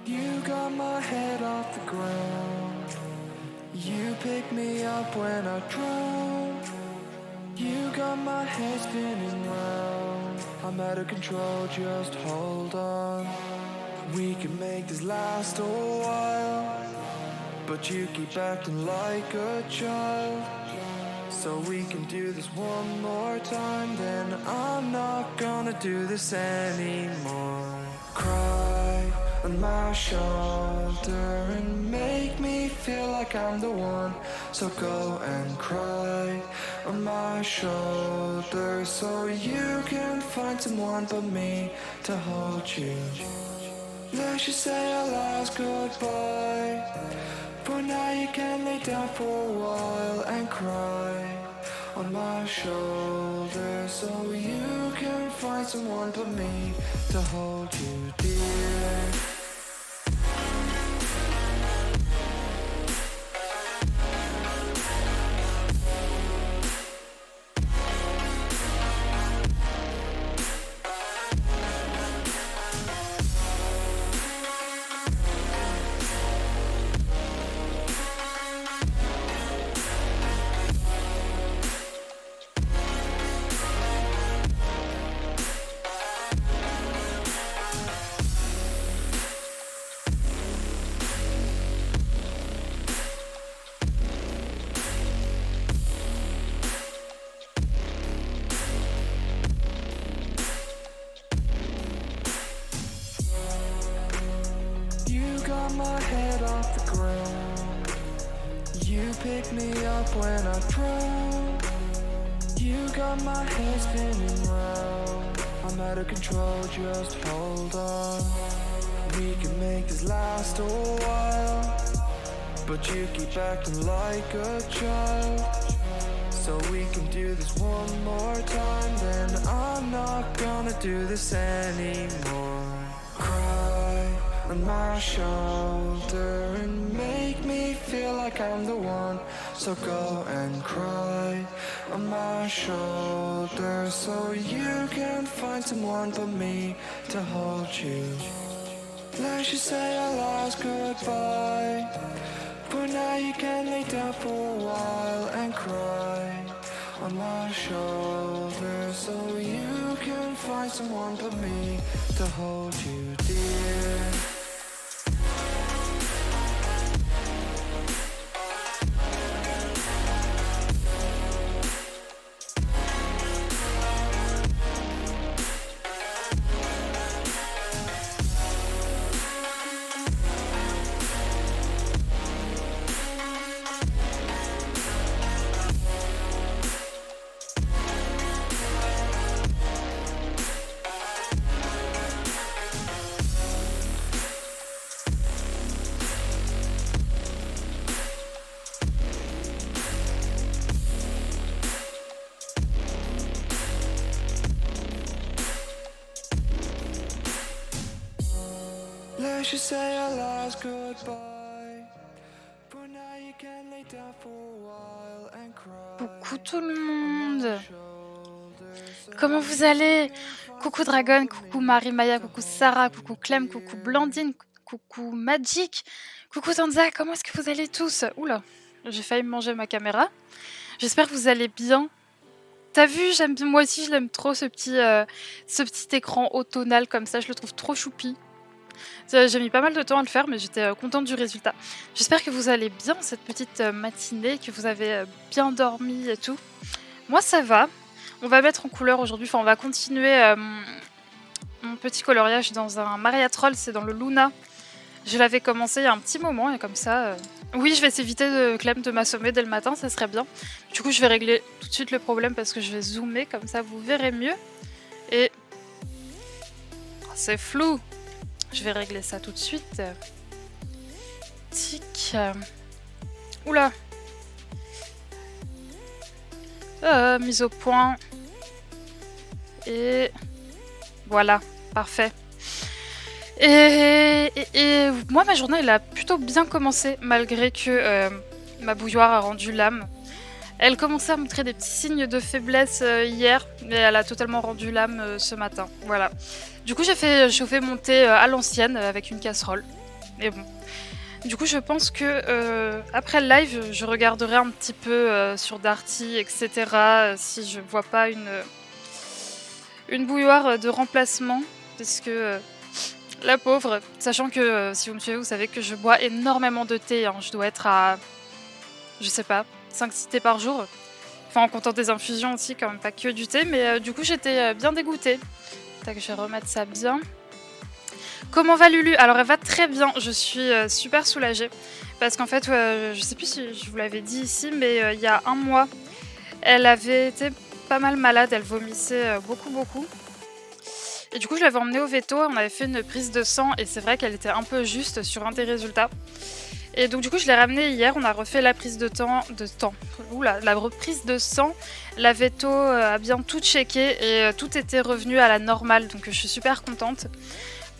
You got my head off the ground. You pick me up when I drown. You got my head spinning round. I'm out of control, just hold on. We can make this last a while, but you keep acting like a child. So we can do this one more time, then I'm not gonna do this anymore. Cry on my shoulder and make me feel like I'm the one. So go and cry on my shoulder, so you can find someone but me to hold you. Let's just say our last goodbye. For now you can lay down for a while and cry on my shoulder, so you can find someone but me to hold you dear. You got my head off the ground. You pick me up when I drown. You got my head spinning round. I'm out of control, just hold on. We can make this last a while, but you keep acting like a child. So we can do this one more time, then I'm not gonna do this anymore. Cry on my shoulder and make me feel like I'm the one. So go and cry on my shoulder, so you can find someone but me to hold you. Let's just say our last goodbye. For now you can lay down for a while and cry on my shoulder, so you can find someone but me to hold you dear. Let's just say our last goodbye. For now you can lay down for a while and cry. Coucou tout le monde. Comment vous allez? Coucou Dragon, coucou Marie-Maya, coucou Sarah, coucou Clem, coucou Blandine, coucou Magic, coucou Tanza, comment est-ce que vous allez tous? Oula, j'ai failli manger ma caméra. J'espère que vous allez bien. T'as vu, moi aussi je l'aime trop ce petit écran automnal comme ça, je le trouve trop choupi. J'ai mis pas mal de temps à le faire, mais j'étais contente du résultat. J'espère que vous allez bien cette petite matinée, que vous avez bien dormi et tout. Moi ça va. On va mettre en couleur aujourd'hui, enfin on va continuer mon petit coloriage dans un Maria Troll, c'est dans le Luna. Je l'avais commencé il y a un petit moment et comme ça... Oui, je vais éviter de Clem de m'assommer dès le matin, ça serait bien. Du coup je vais régler tout de suite le problème parce que je vais zoomer, comme ça vous verrez mieux. Et... Oh, c'est flou. Je vais régler ça tout de suite. Tic. Oula. Mise au point. Et voilà, parfait. Et moi, ma journée, elle a plutôt bien commencé, malgré que ma bouilloire a rendu l'âme. Elle commençait à montrer des petits signes de faiblesse hier, mais elle a totalement rendu l'âme ce matin. Voilà. Du coup, j'ai fait chauffer mon thé à l'ancienne avec une casserole. Mais bon. Du coup, je pense que après le live, je regarderai un petit peu sur Darty, etc. Si je vois pas une bouilloire de remplacement. Parce que la pauvre, sachant que si vous me suivez, vous savez que je bois énormément de thé. Hein. Je dois être à, je sais pas, 5-6 thés par jour. Enfin, en comptant des infusions aussi, quand même pas que du thé. Mais du coup, j'étais bien dégoûtée. Tac, je vais remettre ça bien. Comment va Lulu? Alors elle va très bien, je suis super soulagée. Parce qu'en fait, je sais plus si je vous l'avais dit ici, mais il y a un mois, elle avait été pas mal malade, elle vomissait beaucoup. Et du coup, je l'avais emmenée au veto, on avait fait une prise de sang, et c'est vrai qu'elle était un peu juste sur un des résultats. Et donc du coup, je l'ai ramenée hier, on a refait la prise Oula, la reprise de sang. La veto a bien tout checké, et tout était revenu à la normale, donc je suis super contente.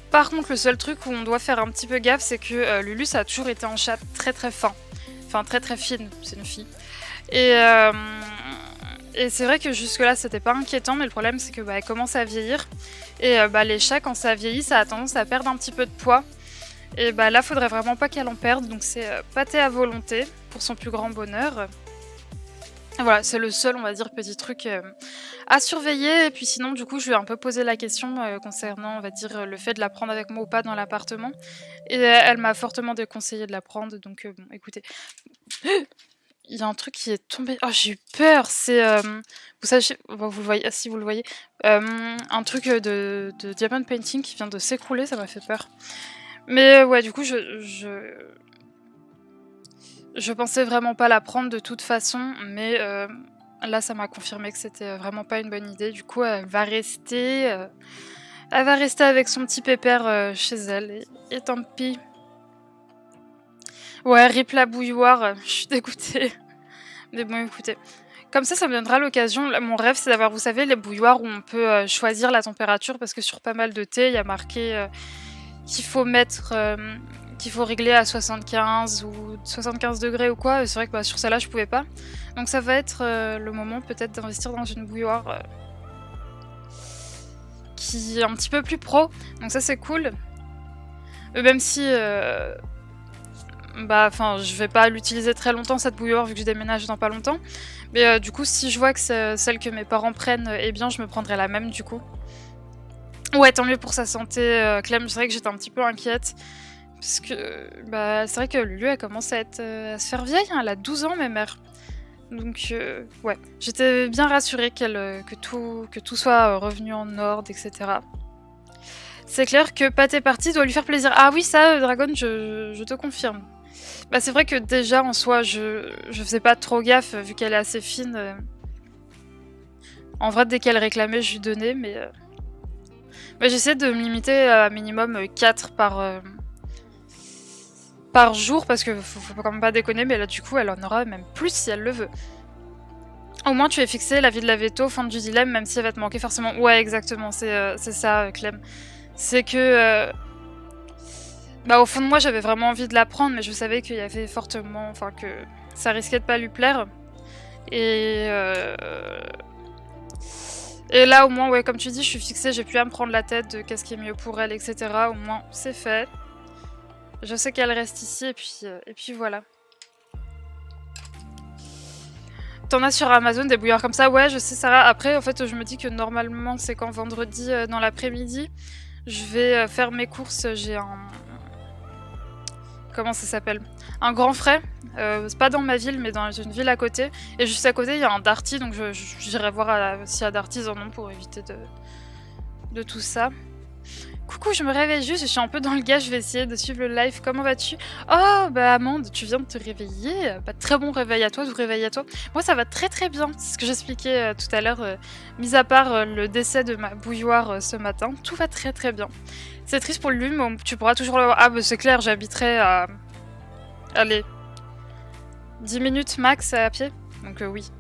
Par contre, le seul truc où on doit faire un petit peu gaffe, c'est que Lulu, ça a toujours été un chat très fin. Enfin, très fine, c'est une fille. Et c'est vrai que jusque-là, c'était pas inquiétant, mais le problème, c'est que elle commence à vieillir. Et les chats, quand ça vieillit, ça a tendance à perdre un petit peu de poids. Et là, faudrait vraiment pas qu'elle en perde, donc c'est pâté à volonté, pour son plus grand bonheur. Voilà, c'est le seul, on va dire, petit truc à surveiller. Et puis sinon, du coup, je lui ai un peu posé la question concernant, on va dire, le fait de la prendre avec moi ou pas dans l'appartement. Et elle m'a fortement déconseillé de la prendre. Donc, bon, écoutez. Il y a un truc qui est tombé. Oh, j'ai eu peur. C'est, vous savez, bon, vous le voyez, si vous le voyez, un truc de diamond painting qui vient de s'écrouler. Ça m'a fait peur. Mais ouais, du coup, je pensais vraiment pas la prendre de toute façon, mais là ça m'a confirmé que c'était vraiment pas une bonne idée. Du coup, elle va rester avec son petit pépère chez elle. Et tant pis. Ouais, rip la bouilloire, je suis dégoûtée. Mais bon, écoutez. Comme ça me donnera l'occasion. Mon rêve, c'est d'avoir, vous savez, les bouilloires où on peut choisir la température, parce que sur pas mal de thé, il y a marqué qu'il faut mettre, qu'il faut régler à 75 ou 75 degrés ou quoi. C'est vrai que sur celle-là, je pouvais pas. Donc ça va être le moment peut-être d'investir dans une bouilloire qui est un petit peu plus pro. Donc ça, c'est cool. Même si, je vais pas l'utiliser très longtemps cette bouilloire vu que je déménage dans pas longtemps. Mais du coup, si je vois que celle que mes parents prennent est bien, je me prendrai la même du coup. Ouais, tant mieux pour sa santé, Clem. C'est vrai que j'étais un petit peu inquiète. Parce que c'est vrai que Lulu, elle commence à se faire vieille, hein, elle a 12 ans, ma mère. Donc ouais, j'étais bien rassurée que tout soit revenu en ordre, etc. C'est clair que pâté parti doit lui faire plaisir. Ah oui, ça, Dragon, je te confirme. C'est vrai que déjà, en soi, je faisais pas trop gaffe, vu qu'elle est assez fine. En vrai, dès qu'elle réclamait, je lui donnais, mais j'essaie de me limiter à minimum 4 par jour, parce que faut quand même pas déconner, mais là du coup elle en aura même plus si elle le veut. Au moins tu es fixé, la vie de la veto, fin du dilemme, même si elle va te manquer forcément. Ouais, exactement, c'est ça, Clem. C'est que au fond de moi j'avais vraiment envie de la prendre, mais je savais qu'il y avait fortement, enfin que ça risquait de pas lui plaire. Et là au moins, ouais, comme tu dis, je suis fixée, j'ai plus à me prendre la tête de qu'est-ce qui est mieux pour elle, etc. Au moins c'est fait. Je sais qu'elle reste ici, et puis voilà. T'en as sur Amazon des bouilloires comme ça? Ouais, je sais, Sarah. Après, en fait, je me dis que normalement, c'est quand vendredi dans l'après-midi, je vais faire mes courses. J'ai un... Comment ça s'appelle? Un grand frais. C'est pas dans ma ville, mais dans une ville à côté. Et juste à côté, il y a un Darty, donc j'irai voir si à Darty ils en ont pour éviter de tout ça. Coucou, je me réveille juste, je suis un peu dans le gars, je vais essayer de suivre le live. Comment vas-tu? Oh, Amande, tu viens de te réveiller. Très bon réveil à toi, doux réveil à toi. Moi, ça va très bien. C'est ce que j'expliquais tout à l'heure. Mis à part le décès de ma bouilloire ce matin, tout va très bien. C'est triste pour lui, mais tu pourras toujours le voir. Ah, c'est clair, j'habiterai à... Allez, 10 minutes max à pied. Donc oui.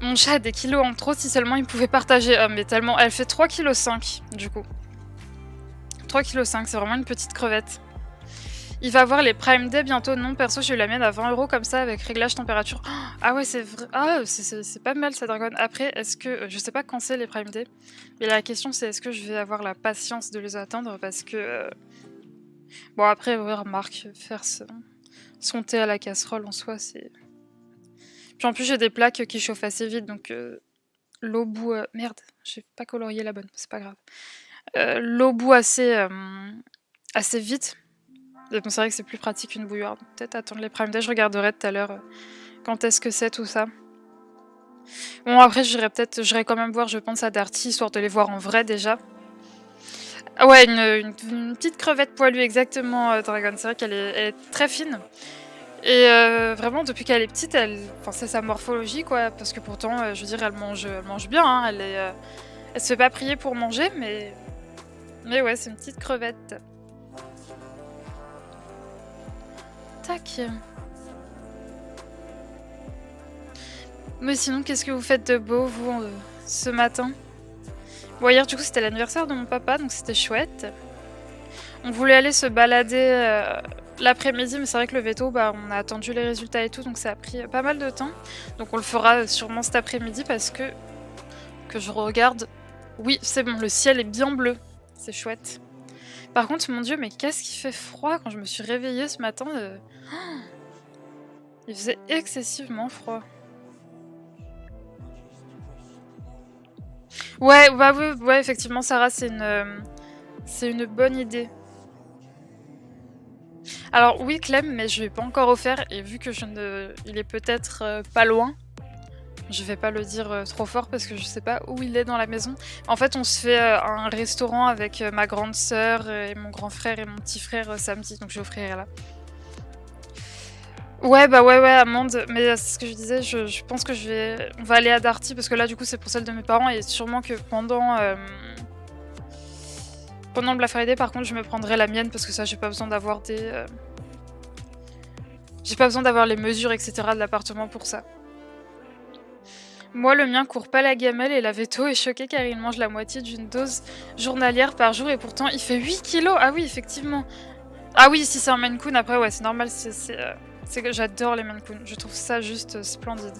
Mon chat a des kilos en trop, si seulement il pouvait partager. Mais tellement... Elle fait 3,5 kg, du coup. 3,5 kg, c'est vraiment une petite crevette. Il va avoir les Prime Day bientôt. Non, perso, je la mienne à 20 € comme ça, avec réglage température. Ah ouais, c'est vrai. Ah, c'est pas mal, ça, Dragon. Après, est-ce que... Je sais pas quand c'est les Prime Day. Mais la question, c'est est-ce que je vais avoir la patience de les attendre, parce que... Bon après, ouais, remarque, faire son thé à la casserole en soi, c'est... Puis en plus, j'ai des plaques qui chauffent assez vite, donc l'eau bout... Merde, j'ai pas colorié la bonne, c'est pas grave. L'eau bout assez vite. Et bon, c'est vrai que c'est plus pratique qu'une bouilloire. Donc peut-être attendre les prime day, je regarderai tout à l'heure quand est-ce que c'est tout ça. Bon après j'irai quand même voir, je pense, à Darty, histoire de les voir en vrai déjà. Ah ouais, une petite crevette poilue, exactement, Dragon. C'est vrai elle est très fine. Et vraiment, depuis qu'elle est petite, c'est sa morphologie, quoi. Parce que pourtant, je veux dire, elle mange bien. Hein, elle se fait pas prier pour manger, mais ouais, c'est une petite crevette. Tac. Mais sinon, qu'est-ce que vous faites de beau, vous, ce matin? Bon, hier, du coup, c'était l'anniversaire de mon papa, donc c'était chouette. On voulait aller se balader l'après-midi, mais c'est vrai que le veto, on a attendu les résultats et tout, donc ça a pris pas mal de temps. Donc on le fera sûrement cet après-midi parce que je regarde. Oui, c'est bon, le ciel est bien bleu. C'est chouette. Par contre, mon dieu, mais qu'est-ce qui fait froid quand je me suis réveillée ce matin il faisait excessivement froid. Ouais, bah oui, ouais, effectivement, Sarah, c'est une bonne idée. Alors oui, Clem, mais je l'ai pas encore offert et vu que il est peut-être pas loin, je vais pas le dire trop fort parce que je sais pas où il est dans la maison. En fait, on se fait un restaurant avec ma grande sœur et mon grand frère et mon petit frère samedi, donc je offrirai là. Ouais, bah ouais, Amande, mais c'est ce que je disais, je pense que on va aller à Darty parce que là, du coup, c'est pour celle de mes parents et sûrement que pendant le Black Friday, par contre, je me prendrai la mienne parce que ça, j'ai pas besoin d'avoir j'ai pas besoin d'avoir les mesures, etc. de l'appartement pour ça. Moi, le mien court pas la gamelle et la veto est choquée car il mange la moitié d'une dose journalière par jour et pourtant il fait 8 kilos. Ah oui, effectivement. Ah oui, si c'est un Maine Coon, après, ouais, c'est normal, c'est que j'adore les Maine Coon. Je trouve ça juste splendide.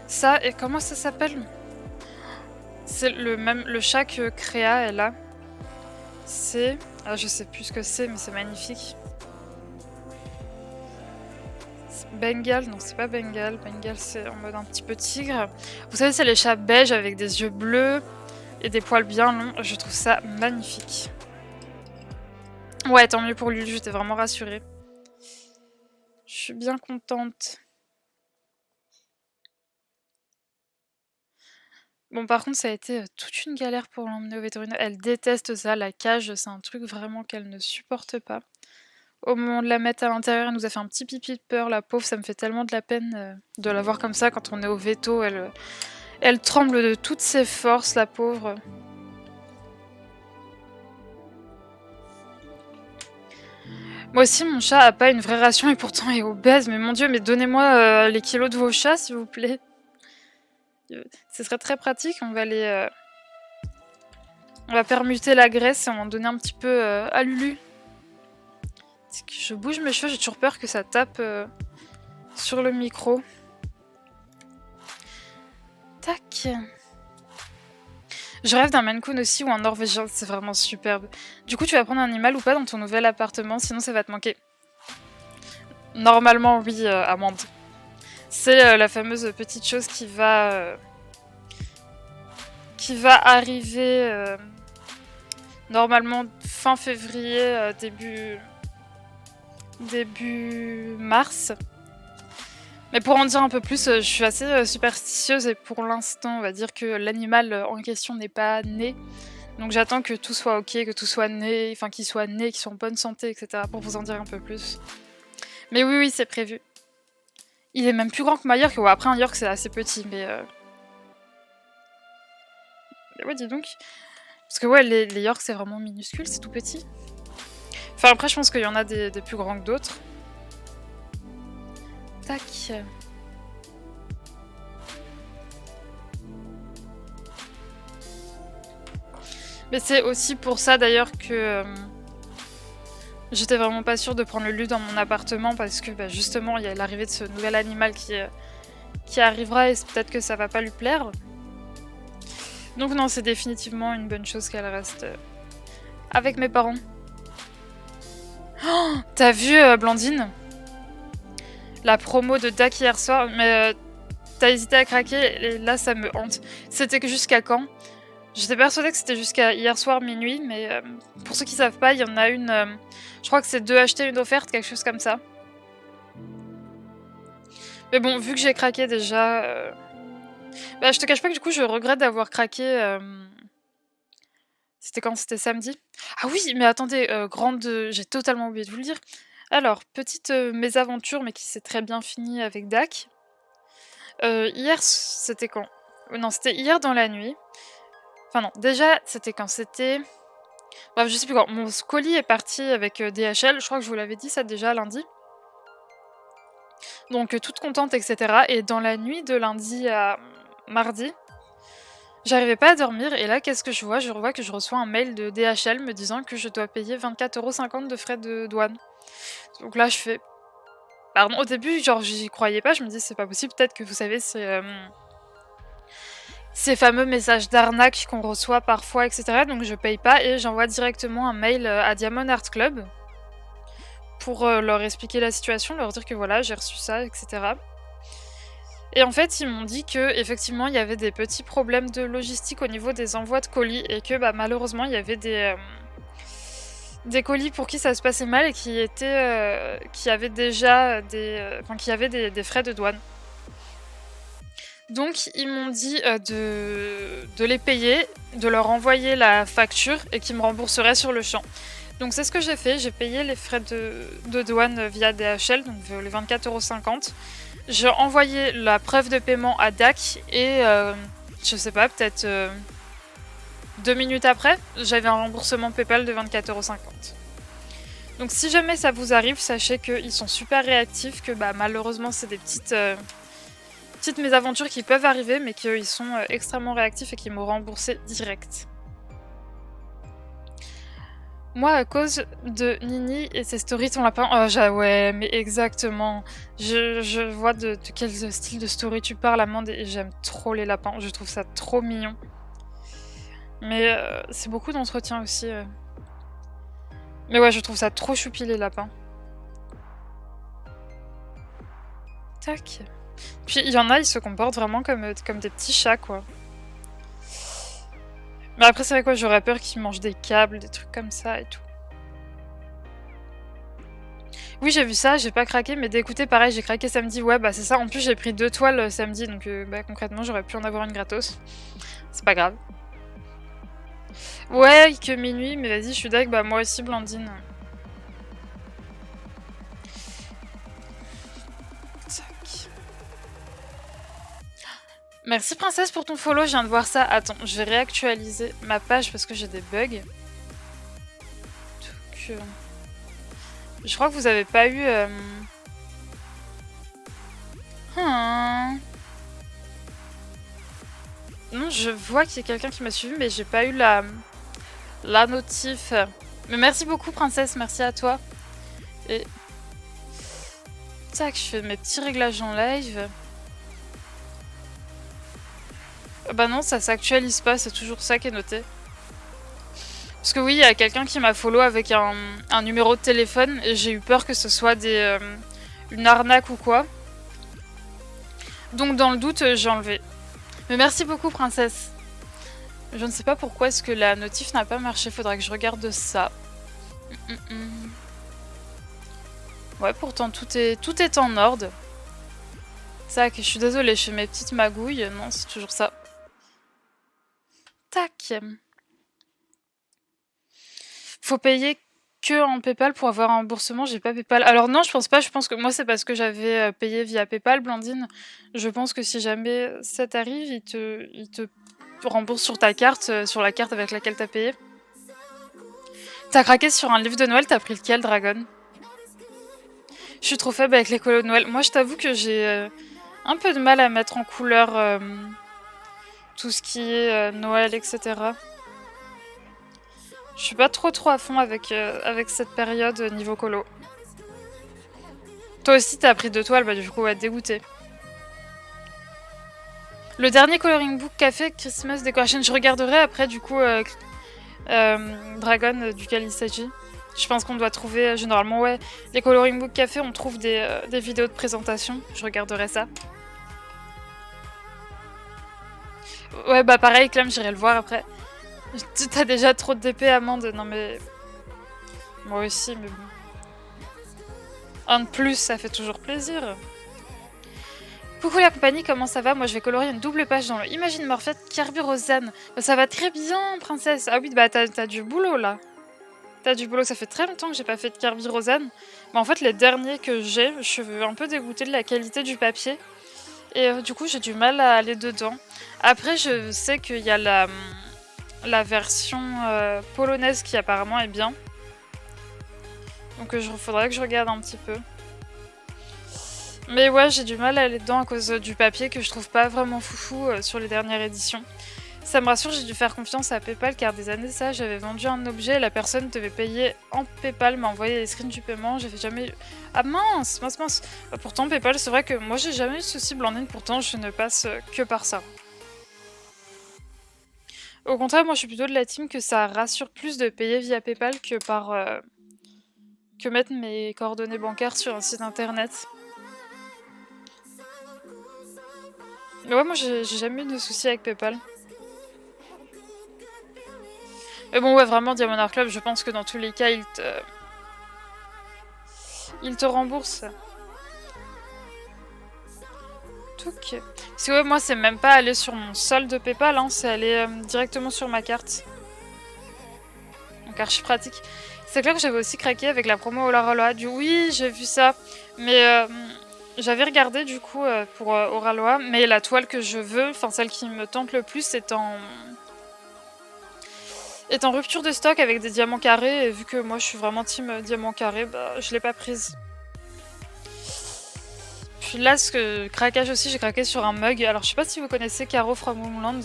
Ça, et comment ça s'appelle? C'est le chat que Créa, elle a. C'est... Ah, je sais plus ce que c'est, mais c'est magnifique. Bengal, non, c'est pas Bengal. Bengal, c'est en mode un petit peu tigre. Vous savez, c'est les chats beiges avec des yeux bleus et des poils bien longs. Je trouve ça magnifique. Ouais, tant mieux pour lui, j'étais vraiment rassurée. Je suis bien contente. Bon, par contre, ça a été toute une galère pour l'emmener au vétérinaire. Elle déteste ça, la cage, c'est un truc vraiment qu'elle ne supporte pas. Au moment de la mettre à l'intérieur, elle nous a fait un petit pipi de peur, la pauvre, ça me fait tellement de la peine de la voir comme ça quand on est au veto. Elle tremble de toutes ses forces, la pauvre. Moi aussi, mon chat a pas une vraie ration et pourtant est obèse. Mais mon dieu, mais donnez-moi les kilos de vos chats, s'il vous plaît. Ce serait très pratique, on va permuter la graisse et on va en donner un petit peu à Lulu. Je bouge mes cheveux, j'ai toujours peur que ça tape sur le micro. Tac. Je rêve d'un Maine Coon aussi ou un Norvégien, c'est vraiment superbe. Du coup, tu vas prendre un animal ou pas dans ton nouvel appartement, sinon ça va te manquer. Normalement, oui, Amande. C'est la fameuse petite chose qui va arriver normalement fin février, début mars. Mais pour en dire un peu plus, je suis assez superstitieuse et pour l'instant, on va dire que l'animal en question n'est pas né. Donc j'attends que tout soit ok, que tout soit né, enfin qu'il soit né, qu'il soit en bonne santé, etc. pour vous en dire un peu plus. Mais oui, c'est prévu. Il est même plus grand que ma York. Ouais, après un York c'est assez petit, mais ouais, dis donc. Parce que ouais, les Yorks c'est vraiment minuscule, c'est tout petit. Enfin après je pense qu'il y en a des plus grands que d'autres. Tac. Mais c'est aussi pour ça d'ailleurs que j'étais vraiment pas sûre de prendre le Lulu dans mon appartement parce que justement il y a l'arrivée de ce nouvel animal qui arrivera et peut-être que ça va pas lui plaire. Donc non, c'est définitivement une bonne chose qu'elle reste avec mes parents. Oh, t'as vu, Blandine? La promo de Dak hier soir, mais t'as hésité à craquer, et là ça me hante. C'était que jusqu'à quand? J'étais persuadée que c'était jusqu'à hier soir minuit, mais pour ceux qui savent pas, il y en a une... je crois que c'est 2 achetés, une offerte, quelque chose comme ça. Mais bon, vu que j'ai craqué déjà... Bah, je te cache pas que du coup je regrette d'avoir craqué... C'était quand? C'était samedi? Ah oui, mais attendez, j'ai totalement oublié de vous le dire. Alors, petite mésaventure, mais qui s'est très bien finie avec Dak. Hier, c'était quand? Non, c'était hier dans la nuit. Enfin non, déjà, c'était quand? C'était... Bref, je sais plus quand. Mon colis est parti avec DHL, je crois que je vous l'avais dit ça déjà lundi. Donc toute contente, etc. Et dans la nuit de lundi à mardi, j'arrivais pas à dormir et là qu'est-ce que je vois? Je revois que je reçois un mail de DHL me disant que je dois payer 24,50 € de frais de douane. Donc là je fais... Pardon, au début genre j'y croyais pas, je me dis c'est pas possible, peut-être que vous savez ces fameux messages d'arnaque qu'on reçoit parfois, etc. Donc je paye pas et j'envoie directement un mail à Diamond Art Club pour leur expliquer la situation, leur dire que voilà j'ai reçu ça, etc. Et en fait, ils m'ont dit que effectivement, il y avait des petits problèmes de logistique au niveau des envois de colis et que bah, malheureusement, il y avait des colis pour qui ça se passait mal et qui avaient déjà des frais de douane. Donc, ils m'ont dit de les payer, de leur envoyer la facture et qu'ils me rembourseraient sur le champ. Donc, c'est ce que j'ai fait. J'ai payé les frais de douane via DHL, donc les 24,50 €. J'ai envoyé la preuve de paiement à Dak et je sais pas, peut-être 2 minutes après, j'avais un remboursement PayPal de 24,50 €. Donc si jamais ça vous arrive, sachez qu'ils sont super réactifs, que bah, malheureusement c'est des petites mésaventures qui peuvent arriver, mais qu'ils sont extrêmement réactifs et qu'ils m'ont remboursé direct. Moi, à cause de Nini et ses stories, ton lapin... Oh, ouais, mais exactement. Je vois de quel style de story tu parles, Amande, et j'aime trop les lapins. Je trouve ça trop mignon. Mais c'est beaucoup d'entretien aussi. Mais ouais, je trouve ça trop choupi, les lapins. Tac. Puis, il y en a, ils se comportent vraiment comme des petits chats, quoi. Mais après, c'est vrai quoi, j'aurais peur qu'ils mangent des câbles, des trucs comme ça et tout. Oui, j'ai vu ça, j'ai pas craqué, mais d'écouter, pareil, j'ai craqué samedi. Ouais, bah c'est ça. En plus, j'ai pris 2 toiles samedi, donc bah, concrètement, j'aurais pu en avoir une gratos. C'est pas grave. Ouais, que minuit, mais vas-y, je suis d'accord, bah moi aussi, Blandine. Tac. Merci Princesse pour ton follow, je viens de voir ça. Attends, je vais réactualiser ma page parce que j'ai des bugs. Donc, je crois que vous avez pas eu... Non, je vois qu'il y a quelqu'un qui m'a suivi, mais j'ai pas eu la notif. Mais merci beaucoup Princesse, merci à toi. Et... Tac, je fais mes petits réglages en live. Bah non, ça s'actualise pas, c'est toujours ça qui est noté. Parce que oui, il y a quelqu'un qui m'a follow avec un numéro de téléphone et j'ai eu peur que ce soit une arnaque ou quoi. Donc dans le doute, j'ai enlevé. Mais merci beaucoup Princesse. Je ne sais pas pourquoi est-ce que la notif n'a pas marché, faudra que je regarde ça. Ouais, pourtant tout est en ordre. Tac, je suis désolée, je fais mes petites magouilles. Non, c'est toujours ça. Tac. Faut payer que en PayPal pour avoir un remboursement, j'ai pas PayPal. Alors non, je pense pas, je pense que moi c'est parce que j'avais payé via PayPal, Blandine. Je pense que si jamais ça t'arrive, il te rembourse sur ta carte, sur la carte avec laquelle t'as payé. T'as craqué sur un livre de Noël, t'as pris lequel, Dragon? Je suis trop faible avec les colos de Noël. Moi je t'avoue que j'ai un peu de mal à mettre en couleur tout ce qui est Noël, etc. Je suis pas trop à fond avec cette période niveau colo. Toi aussi t'as pris 2 toiles, bah du coup ouais, dégoûté. Le dernier coloring book café Christmas Decoration, je regarderai après du coup Dragon duquel il s'agit. Je pense qu'on doit trouver, généralement, ouais, les Coloring Book Café, on trouve des vidéos de présentation. Je regarderai ça. Ouais, bah pareil, Clem, j'irai le voir après. T'as déjà trop de DP, Amande. Non mais... Moi aussi, mais bon. Un de plus, ça fait toujours plaisir. Coucou la compagnie, comment ça va? Moi je vais colorier une double page dans le Imagine Morphette Kirby Rosanne. Bah, ça va très bien, princesse. Ah oui, bah t'as du boulot là. T'as du boulot, ça fait très longtemps que j'ai pas fait de Kirby Rosanne. Mais en fait, les derniers que j'ai, je suis un peu dégoûtée de la qualité du papier. Et du coup, j'ai du mal à aller dedans. Après, je sais qu'il y a la version polonaise qui apparemment est bien. Donc il faudrait que je regarde un petit peu. Mais ouais, j'ai du mal à aller dedans à cause du papier que je trouve pas vraiment foufou sur les dernières éditions. Ça me rassure, j'ai dû faire confiance à Paypal car des années ça, j'avais vendu un objet et la personne devait payer en Paypal, m'a envoyé les screens du paiement, j'avais jamais eu... Ah mince. Bah, pourtant Paypal, c'est vrai que moi j'ai jamais eu de soucis, Blandine, pourtant je ne passe que par ça. Au contraire, moi je suis plutôt de la team que ça rassure plus de payer via Paypal que par... que mettre mes coordonnées bancaires sur un site internet. Mais ouais, moi j'ai jamais eu de soucis avec Paypal. Mais bon, ouais, vraiment, Diamond Art Club, je pense que dans tous les cas, il te rembourse. Touc. Parce que ouais, moi, c'est même pas aller sur mon solde Paypal, hein, c'est aller directement sur ma carte. Donc archi pratique. C'est clair que j'avais aussi craqué avec la promo Oraloa. Oui, j'ai vu ça. Mais j'avais regardé du coup pour Oraloa. Mais la toile que je veux, enfin celle qui me tente le plus, est en rupture de stock avec des diamants carrés. Et vu que moi je suis vraiment team diamant carré, bah je l'ai pas prise. Puis là, craquage aussi, j'ai craqué sur un mug. Alors je sais pas si vous connaissez Caro from Homeland.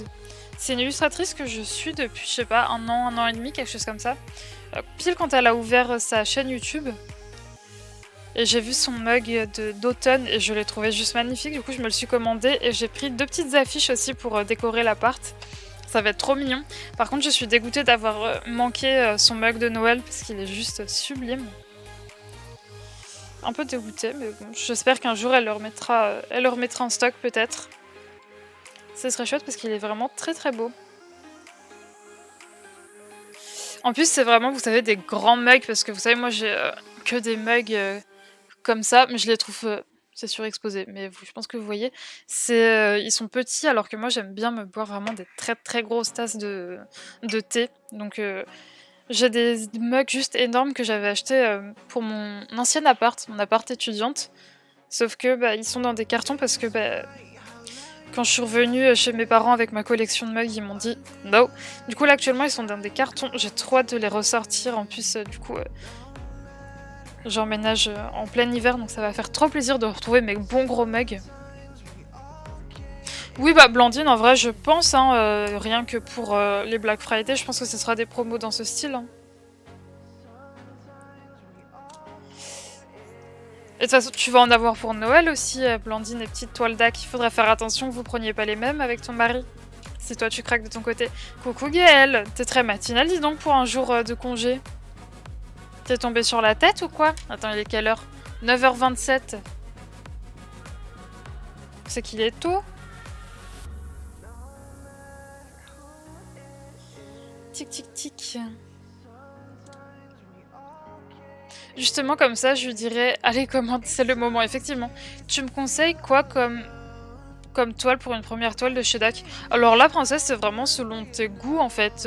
C'est une illustratrice que je suis depuis, je sais pas, un an et demi, quelque chose comme ça. Pile quand elle a ouvert sa chaîne YouTube. Et j'ai vu son mug d'automne et je l'ai trouvé juste magnifique. Du coup, je me le suis commandé et j'ai pris 2 petites affiches aussi pour décorer l'appart. Ça va être trop mignon. Par contre, je suis dégoûtée d'avoir manqué son mug de Noël parce qu'il est juste sublime. Un peu dégoûtée, mais bon, j'espère qu'un jour elle le remettra en stock peut-être. Ce serait chouette parce qu'il est vraiment très très beau. En plus, c'est vraiment, vous savez, des grands mugs parce que vous savez, moi j'ai que des mugs comme ça, mais je les trouve, c'est surexposé, mais je pense que vous voyez, ils sont petits alors que moi j'aime bien me boire vraiment des très très grosses tasses de thé. Donc j'ai des mugs juste énormes que j'avais achetés pour mon ancien appart, mon appart étudiante. Sauf que bah, ils sont dans des cartons parce que bah, quand je suis revenue chez mes parents avec ma collection de mugs, ils m'ont dit no. Du coup là actuellement ils sont dans des cartons, j'ai trop hâte de les ressortir. En plus du coup j'emménage en plein hiver donc ça va faire trop plaisir de retrouver mes bons gros mugs. Oui bah Blandine en vrai je pense, hein, rien que pour les Black Friday, je pense que ce sera des promos dans ce style. Hein. Et de toute façon, tu vas en avoir pour Noël aussi, Blandine, et petites toiles d'ac. Il faudrait faire attention que vous preniez pas les mêmes avec ton mari. Si toi tu craques de ton côté. Coucou Gaëlle, t'es très matinale, dis donc, pour un jour de congé. T'es tombé sur la tête ou quoi? Attends, il est quelle heure? 9h27. C'est qu'il est tôt. Tic tic tic. Justement comme ça, je lui dirais, allez commande, c'est le moment, effectivement. Tu me conseilles quoi comme toile pour une première toile de chez DAC? Alors là, princesse, c'est vraiment selon tes goûts en fait.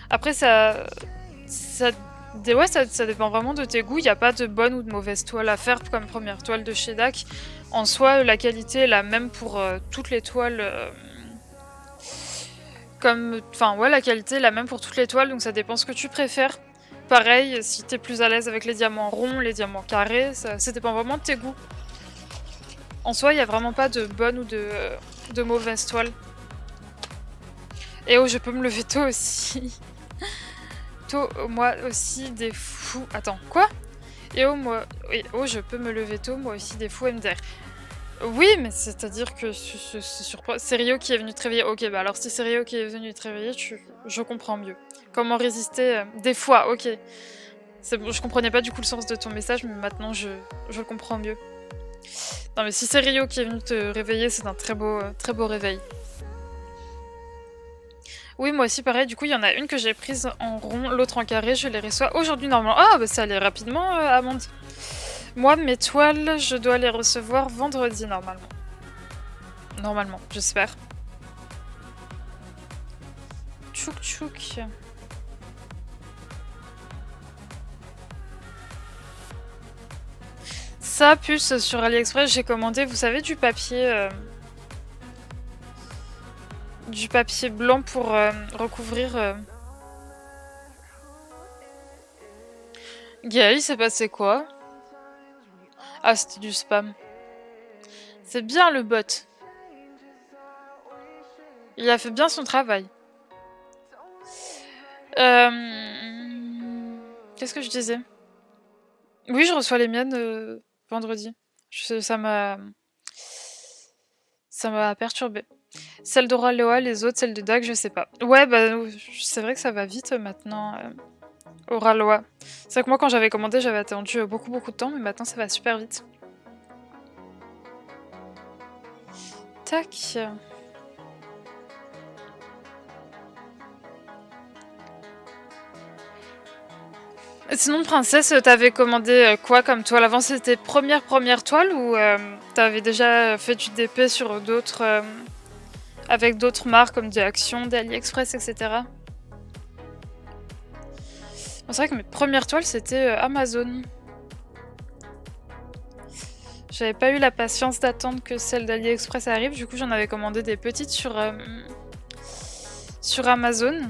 Après, ça dépend vraiment de tes goûts. Il n'y a pas de bonne ou de mauvaise toile à faire comme première toile de chez DAC. En soi, la qualité est la même pour toutes les toiles. La qualité est la même pour toutes les toiles, donc ça dépend ce que tu préfères. Pareil, si t'es plus à l'aise avec les diamants ronds, les diamants carrés, ça dépend vraiment de tes goûts. En soi, il n'y a vraiment pas de bonne ou de mauvaise toile. Et oh, je peux me lever tôt aussi. Tôt, moi aussi, des fous... Attends, quoi? Et oh, je peux me lever tôt, moi aussi, des fous MDR. Oui, mais c'est-à-dire que c'est Rio qui est venu te réveiller. Ok, bah alors si c'est Rio qui est venu te réveiller, je comprends mieux. Comment résister des fois, ok. C'est bon, je comprenais pas du coup le sens de ton message, mais maintenant je le comprends mieux. Non mais si c'est Rio qui est venu te réveiller, c'est un très beau réveil. Oui, moi aussi pareil, du coup il y en a une que j'ai prise en rond, l'autre en carré, je les reçois aujourd'hui normalement. Ah bah ça allait rapidement, Amande. Moi, mes toiles, je dois les recevoir vendredi normalement. Normalement, j'espère. Tchouk tchouk. Ça, puce sur AliExpress, j'ai commandé, vous savez, du papier blanc pour recouvrir. Gaël, il s'est passé quoi? Ah, c'était du spam. C'est bien le bot. Il a fait bien son travail. Qu'est-ce que je disais? Oui, je reçois les miennes vendredi. Ça m'a perturbé. Celle d'Oraloa, les autres, celle de Dag, je sais pas. Ouais, bah c'est vrai que ça va vite maintenant. Oraloa. C'est vrai que moi quand j'avais commandé, j'avais attendu beaucoup de temps, mais maintenant ça va super vite. Tac. Sinon, princesse, t'avais commandé quoi comme toile avant? C'était première toile ou t'avais déjà fait du DP sur d'autres avec d'autres marques comme des Action, des AliExpress, etc. Bon, c'est vrai que mes premières toiles c'était Amazon. J'avais pas eu la patience d'attendre que celle d'AliExpress arrive, du coup j'en avais commandé des petites sur Amazon.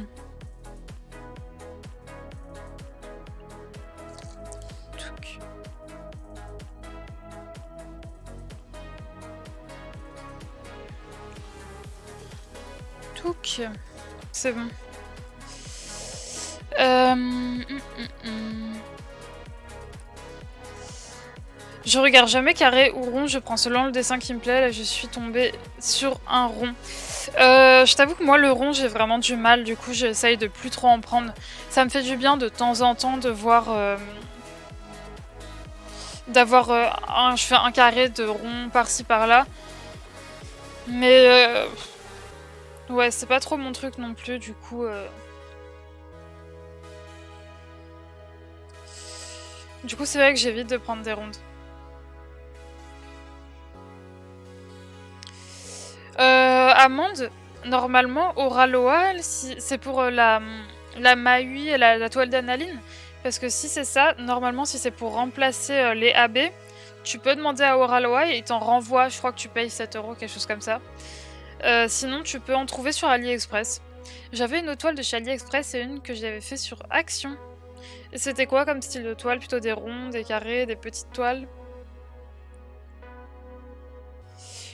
Touc. C'est bon. Je regarde jamais carré ou rond, je prends selon le dessin qui me plaît. Là, je suis tombée sur un rond. Je t'avoue que moi, le rond, j'ai vraiment du mal. Du coup, j'essaye de plus trop en prendre. Ça me fait du bien de temps en temps de voir... je fais un carré de rond par-ci par-là. Mais... ouais, c'est pas trop mon truc non plus, du coup... Du coup, c'est vrai que j'évite de prendre des rondes. Amande, normalement, Oraloa, c'est pour la Maui et la toile d'Analine. Parce que si c'est ça, normalement, si c'est pour remplacer les AB, tu peux demander à Oraloa et il t'en renvoie. Je crois que tu payes 7 €, quelque chose comme ça. Sinon, tu peux en trouver sur AliExpress. J'avais une autre toile de chez AliExpress et une que j'avais fait sur Action. Et c'était quoi comme style de toile? Plutôt des ronds, des carrés, des petites toiles?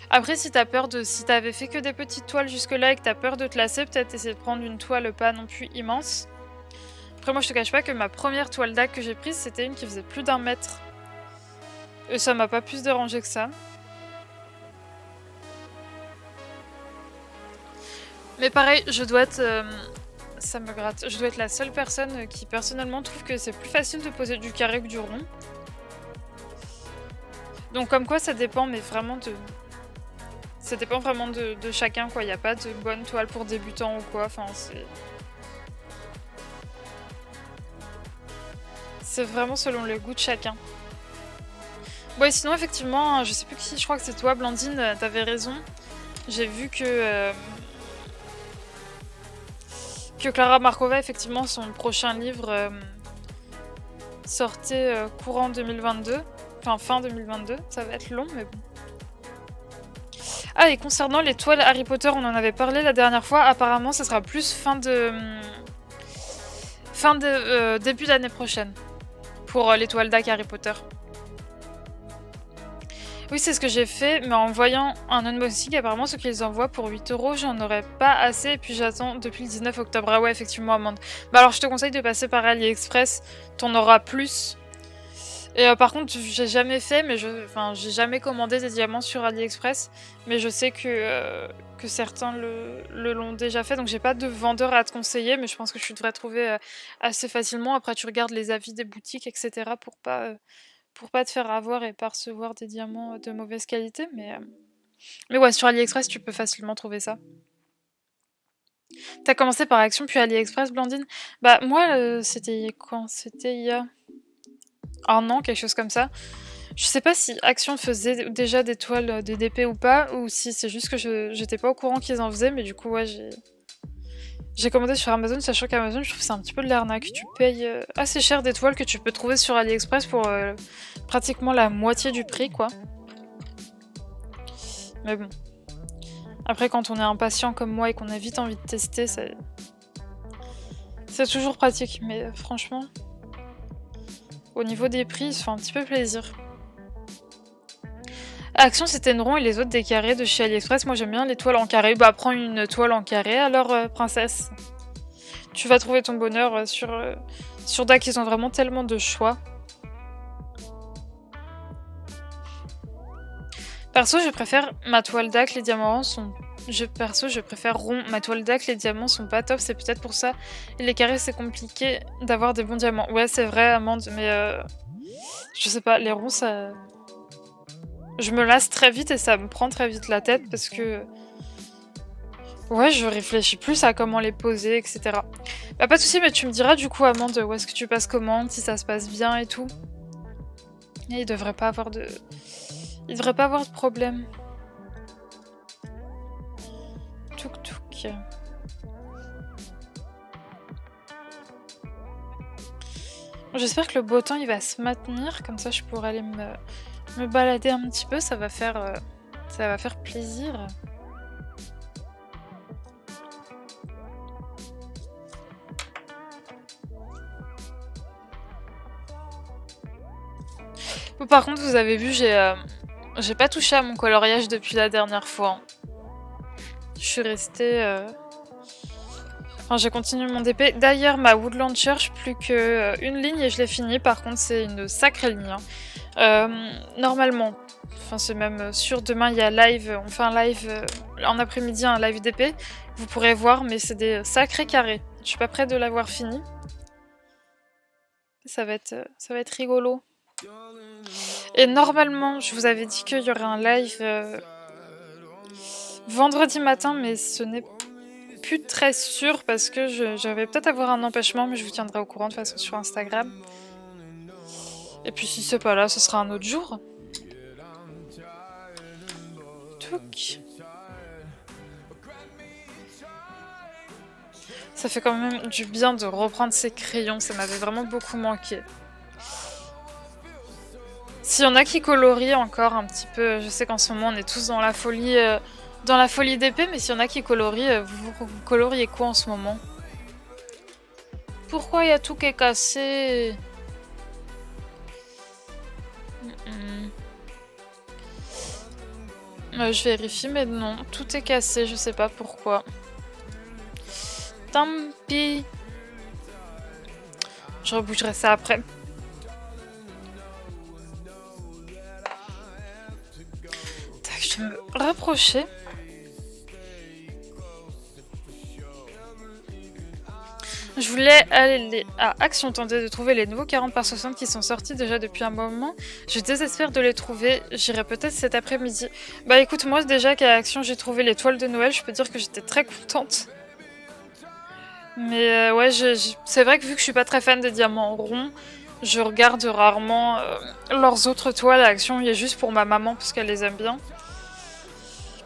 Après, si t'avais fait que des petites toiles jusque-là et que t'as peur de te lasser, peut-être essayer de prendre une toile pas non plus immense. Après, moi, je te cache pas que ma première toile d'Ag que j'ai prise, c'était une qui faisait plus d'1 mètre. Et ça m'a pas plus dérangé que ça. Mais pareil, je dois être... ça me gratte. Je dois être la seule personne qui, personnellement, trouve que c'est plus facile de poser du carré que du rond. Donc, comme quoi, ça dépend, mais vraiment de... Ça dépend vraiment de chacun, quoi. Il n'y a pas de bonne toile pour débutants ou quoi. Enfin, c'est vraiment selon le goût de chacun. Ouais, sinon, effectivement, je sais plus qui, je crois que c'est toi, Blandine, t'avais raison. J'ai vu que Clara Markova, effectivement, son prochain livre sortait courant 2022. Enfin, fin 2022. Ça va être long, mais bon. Ah, et concernant les toiles Harry Potter, on en avait parlé la dernière fois. Apparemment, ça sera plus début d'année prochaine. Pour les toiles d'Ac Harry Potter. Oui, c'est ce que j'ai fait, mais en voyant un unboxing, apparemment, ce qu'ils envoient pour 8 €, j'en aurais pas assez, et puis j'attends depuis le 19 octobre. Ah ouais, effectivement, Amande. Bah alors, je te conseille de passer par AliExpress, t'en auras plus. Et par contre, j'ai jamais fait, mais enfin, j'ai jamais commandé des diamants sur AliExpress, mais je sais que certains l'ont déjà fait, donc j'ai pas de vendeur à te conseiller, mais je pense que tu devrais trouver, assez facilement. Après, tu regardes les avis des boutiques et cetera pour pas te faire avoir et pas recevoir des diamants, de mauvaise qualité, mais ouais, sur AliExpress, tu peux facilement trouver ça. Tu as commencé par Action puis AliExpress, Blandine? Bah moi, c'était quand? C'était il y a 1 an, quelque chose comme ça. Je sais pas si Action faisait déjà des toiles de DP ou pas, ou si c'est juste que j'étais pas au courant qu'ils en faisaient, mais du coup, ouais, j'ai commandé sur Amazon, sachant qu'Amazon, je trouve que c'est un petit peu de l'arnaque. Tu payes assez cher des toiles que tu peux trouver sur AliExpress pour pratiquement la moitié du prix, quoi. Mais bon. Après, quand on est impatient comme moi et qu'on a vite envie de tester, c'est toujours pratique. Mais franchement, au niveau des prix, ils se font un petit peu plaisir. Action, c'était une rond et les autres des carrés de chez AliExpress. Moi, j'aime bien les toiles en carré. Bah, prends une toile en carré alors, princesse. Tu vas trouver ton bonheur sur DAC. Ils ont vraiment tellement de choix. Perso, je préfère ma toile DAC. Les diamants sont... Perso, je préfère rond. Ma toile DAC, les diamants sont pas top. C'est peut-être pour ça. Et les carrés, c'est compliqué d'avoir des bons diamants. Ouais, c'est vrai, Amande, mais je sais pas. Les ronds, ça... Je me lasse très vite et ça me prend très vite la tête parce que... Ouais, je réfléchis plus à comment les poser, etc. Bah pas de soucis, mais tu me diras du coup, Amande, où est-ce que tu passes commande, si ça se passe bien et tout. Et il devrait pas avoir de... Il devrait pas avoir de problème. Touk touk. J'espère que le beau temps il va se maintenir, comme ça je pourrai aller me balader un petit peu, ça va faire plaisir. Bon, par contre, vous avez vu, j'ai pas touché à mon coloriage depuis la dernière fois. Je suis restée... Enfin, j'ai continué mon DP. D'ailleurs, ma Woodland Church, plus qu'une ligne et je l'ai finie. Par contre, c'est une sacrée ligne. Normalement, enfin c'est même sûr, demain il y a live, on fait un live en après-midi, un live DP. Vous pourrez voir, mais c'est des sacrés carrés. Je suis pas prête de l'avoir fini. Ça va être rigolo. Et normalement, je vous avais dit qu'il y aurait un live vendredi matin, mais ce n'est plus très sûr parce que j'avais peut-être avoir un empêchement, mais je vous tiendrai au courant de toute façon sur Instagram. Et puis si c'est pas là, ce sera un autre jour. Touc. Ça fait quand même du bien de reprendre ces crayons, ça m'avait vraiment beaucoup manqué. S'il y en a qui colorient encore un petit peu, je sais qu'en ce moment on est tous dans la folie d'épée, mais s'il y en a qui colorient, vous coloriez quoi en ce moment? Pourquoi il y a tout qui est cassé? Je vérifie, mais non, tout est cassé, je sais pas pourquoi. Tant pis. Je rebougerai ça après. Tac, je vais me rapprocher. Je voulais aller à Action tenter de trouver les nouveaux 40 par 60 qui sont sortis déjà depuis un moment. Je désespère de les trouver. J'irai peut-être cet après-midi. Bah écoute, moi déjà qu'à Action j'ai trouvé les toiles de Noël, je peux dire que j'étais très contente. Mais ouais, c'est vrai que vu que je suis pas très fan des diamants ronds, je regarde rarement leurs autres toiles à Action. Il y a juste pour ma maman parce qu'elle les aime bien.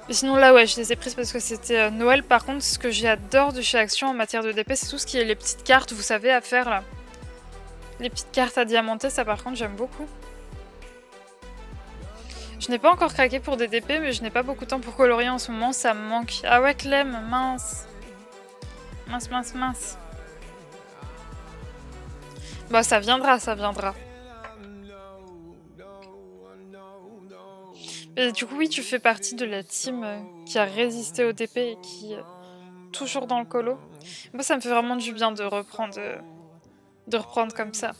Mais sinon là ouais, je les ai prises parce que c'était Noël. Par contre, ce que j'adore de chez Action en matière de DP, c'est tout ce qui est les petites cartes, vous savez, à faire là. Les petites cartes à diamanter, ça par contre j'aime beaucoup. Je n'ai pas encore craqué pour des DP, mais je n'ai pas beaucoup de temps pour colorier en ce moment, ça me manque. Ah ouais, Clem, mince. Mince, mince, mince. Bah ça viendra, ça viendra. Et du coup, oui, tu fais partie de la team qui a résisté au DP et qui est toujours dans le colo. Moi, ça me fait vraiment du bien de reprendre comme ça.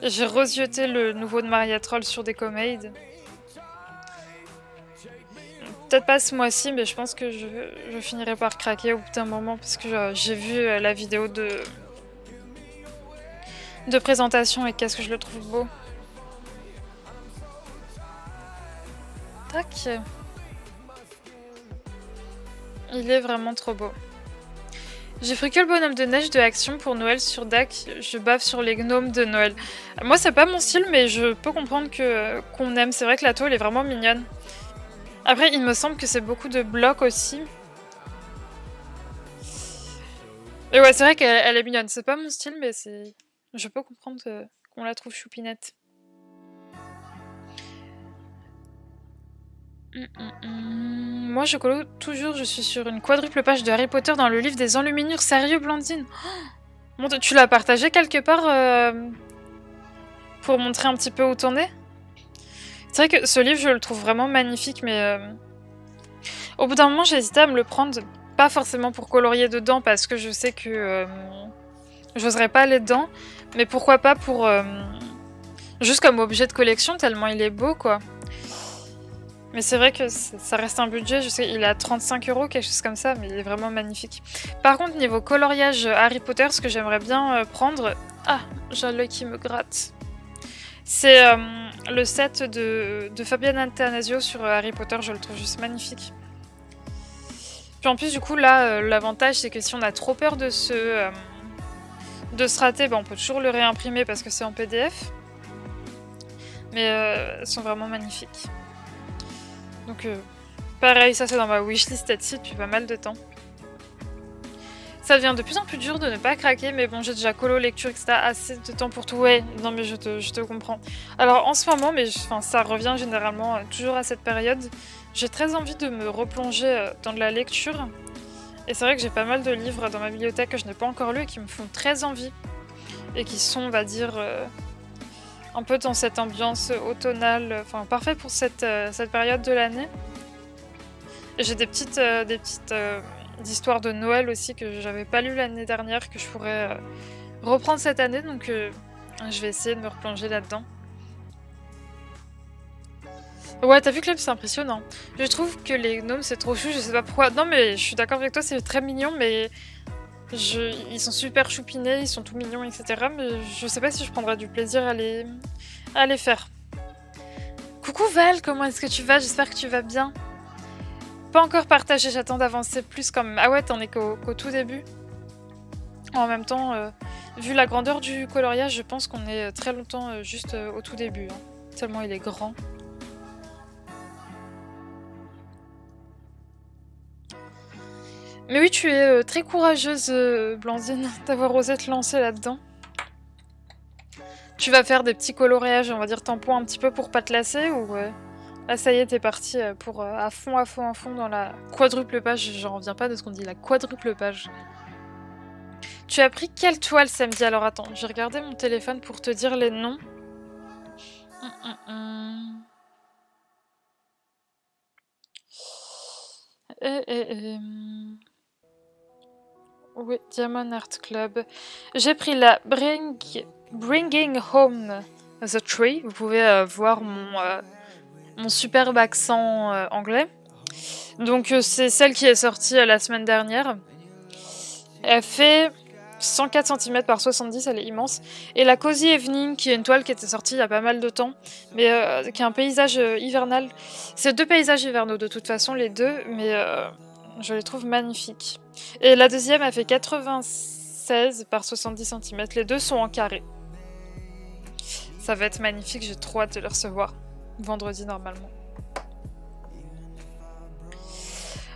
J'ai rejeté le nouveau de Maria Troll sur Decomade. Peut-être pas ce mois-ci, mais je pense que je finirai par craquer au bout d'un moment parce que j'ai vu la vidéo de présentation et qu'est-ce que je le trouve beau. Tac. Il est vraiment trop beau. J'ai pris que le bonhomme de neige de Action pour Noël sur DAC. Je bave sur les gnomes de Noël. Moi, c'est pas mon style, mais je peux comprendre qu'on aime. C'est vrai que la toile est vraiment mignonne. Après, il me semble que c'est beaucoup de blocs aussi. Et ouais, c'est vrai qu'elle est mignonne. C'est pas mon style, mais c'est... Je peux comprendre qu'on la trouve choupinette. Moi, je colo toujours. Je suis sur une quadruple page de Harry Potter dans le livre des enluminures. Sérieux, Blandine? Bon, tu l'as partagé quelque part pour montrer un petit peu où t'en es? C'est vrai que ce livre, je le trouve vraiment magnifique, mais au bout d'un moment, j'ai hésité à me le prendre. Pas forcément pour colorier dedans, parce que je sais que j'oserais pas aller dedans, mais pourquoi pas pour... juste comme objet de collection, tellement il est beau, quoi. Mais c'est vrai que ça reste un budget, je sais, il est à 35 €, quelque chose comme ça, mais il est vraiment magnifique. Par contre, niveau coloriage Harry Potter, ce que j'aimerais bien prendre... Ah, j'ai l'œil qui me gratte. C'est le set de Fabian Attanasio sur Harry Potter, je le trouve juste magnifique. Puis en plus, du coup, là, l'avantage, c'est que si on a trop peur de se rater, bah, on peut toujours le réimprimer parce que c'est en PDF. Mais elles sont vraiment magnifiques. Donc, pareil, ça c'est dans ma wishlist Etsy depuis pas mal de temps. Ça devient de plus en plus dur de ne pas craquer, mais bon, j'ai déjà colo, lecture, etc. Assez de temps pour tout. Ouais, non mais je te comprends. Alors en ce moment, mais ça revient généralement toujours à cette période, j'ai très envie de me replonger dans de la lecture. Et c'est vrai que j'ai pas mal de livres dans ma bibliothèque que je n'ai pas encore lus et qui me font très envie. Et qui sont, on va dire, un peu dans cette ambiance automnale, enfin parfait pour cette période de l'année. J'ai des petites d'histoires de Noël aussi que j'avais pas lu l'année dernière, que je pourrais reprendre cette année, donc je vais essayer de me replonger là-dedans. Ouais, t'as vu Clem, c'est impressionnant. Je trouve que les gnomes c'est trop chou, je sais pas pourquoi. Non mais je suis d'accord avec toi, c'est très mignon, mais ils sont super choupinés, ils sont tout mignons, etc. Mais je sais pas si je prendrais du plaisir à les faire. Coucou Val, comment est-ce que tu vas? J'espère que tu vas bien. Pas encore partagé, j'attends d'avancer plus comme... Ah ouais, t'en es qu'au tout début. En même temps, vu la grandeur du coloriage, je pense qu'on est très longtemps juste au tout début. Hein. Tellement il est grand. Mais oui, tu es très courageuse, Blandine, d'avoir osé te lancer là-dedans. Tu vas faire des petits coloriages, on va dire tampons un petit peu pour pas te lasser ou... Là, ça y est, t'es parti pour à fond dans la quadruple page. J'en reviens pas de ce qu'on dit, la quadruple page. Tu as pris quelle toile samedi? Alors attends, j'ai regardé mon téléphone pour te dire les noms. Oui, Diamond Art Club. J'ai pris la Bringing Home the Tree. Vous pouvez voir mon superbe accent anglais. Donc c'est celle qui est sortie la semaine dernière. Elle fait 104 cm par 70, elle est immense. Et la Cozy Evening, qui est une toile qui était sortie il y a pas mal de temps, mais qui est un paysage hivernal. C'est deux paysages hivernaux de toute façon, les deux, mais je les trouve magnifiques. Et la deuxième, elle fait 96 par 70 cm. Les deux sont en carré. Ça va être magnifique, j'ai trop hâte de les recevoir. Vendredi normalement.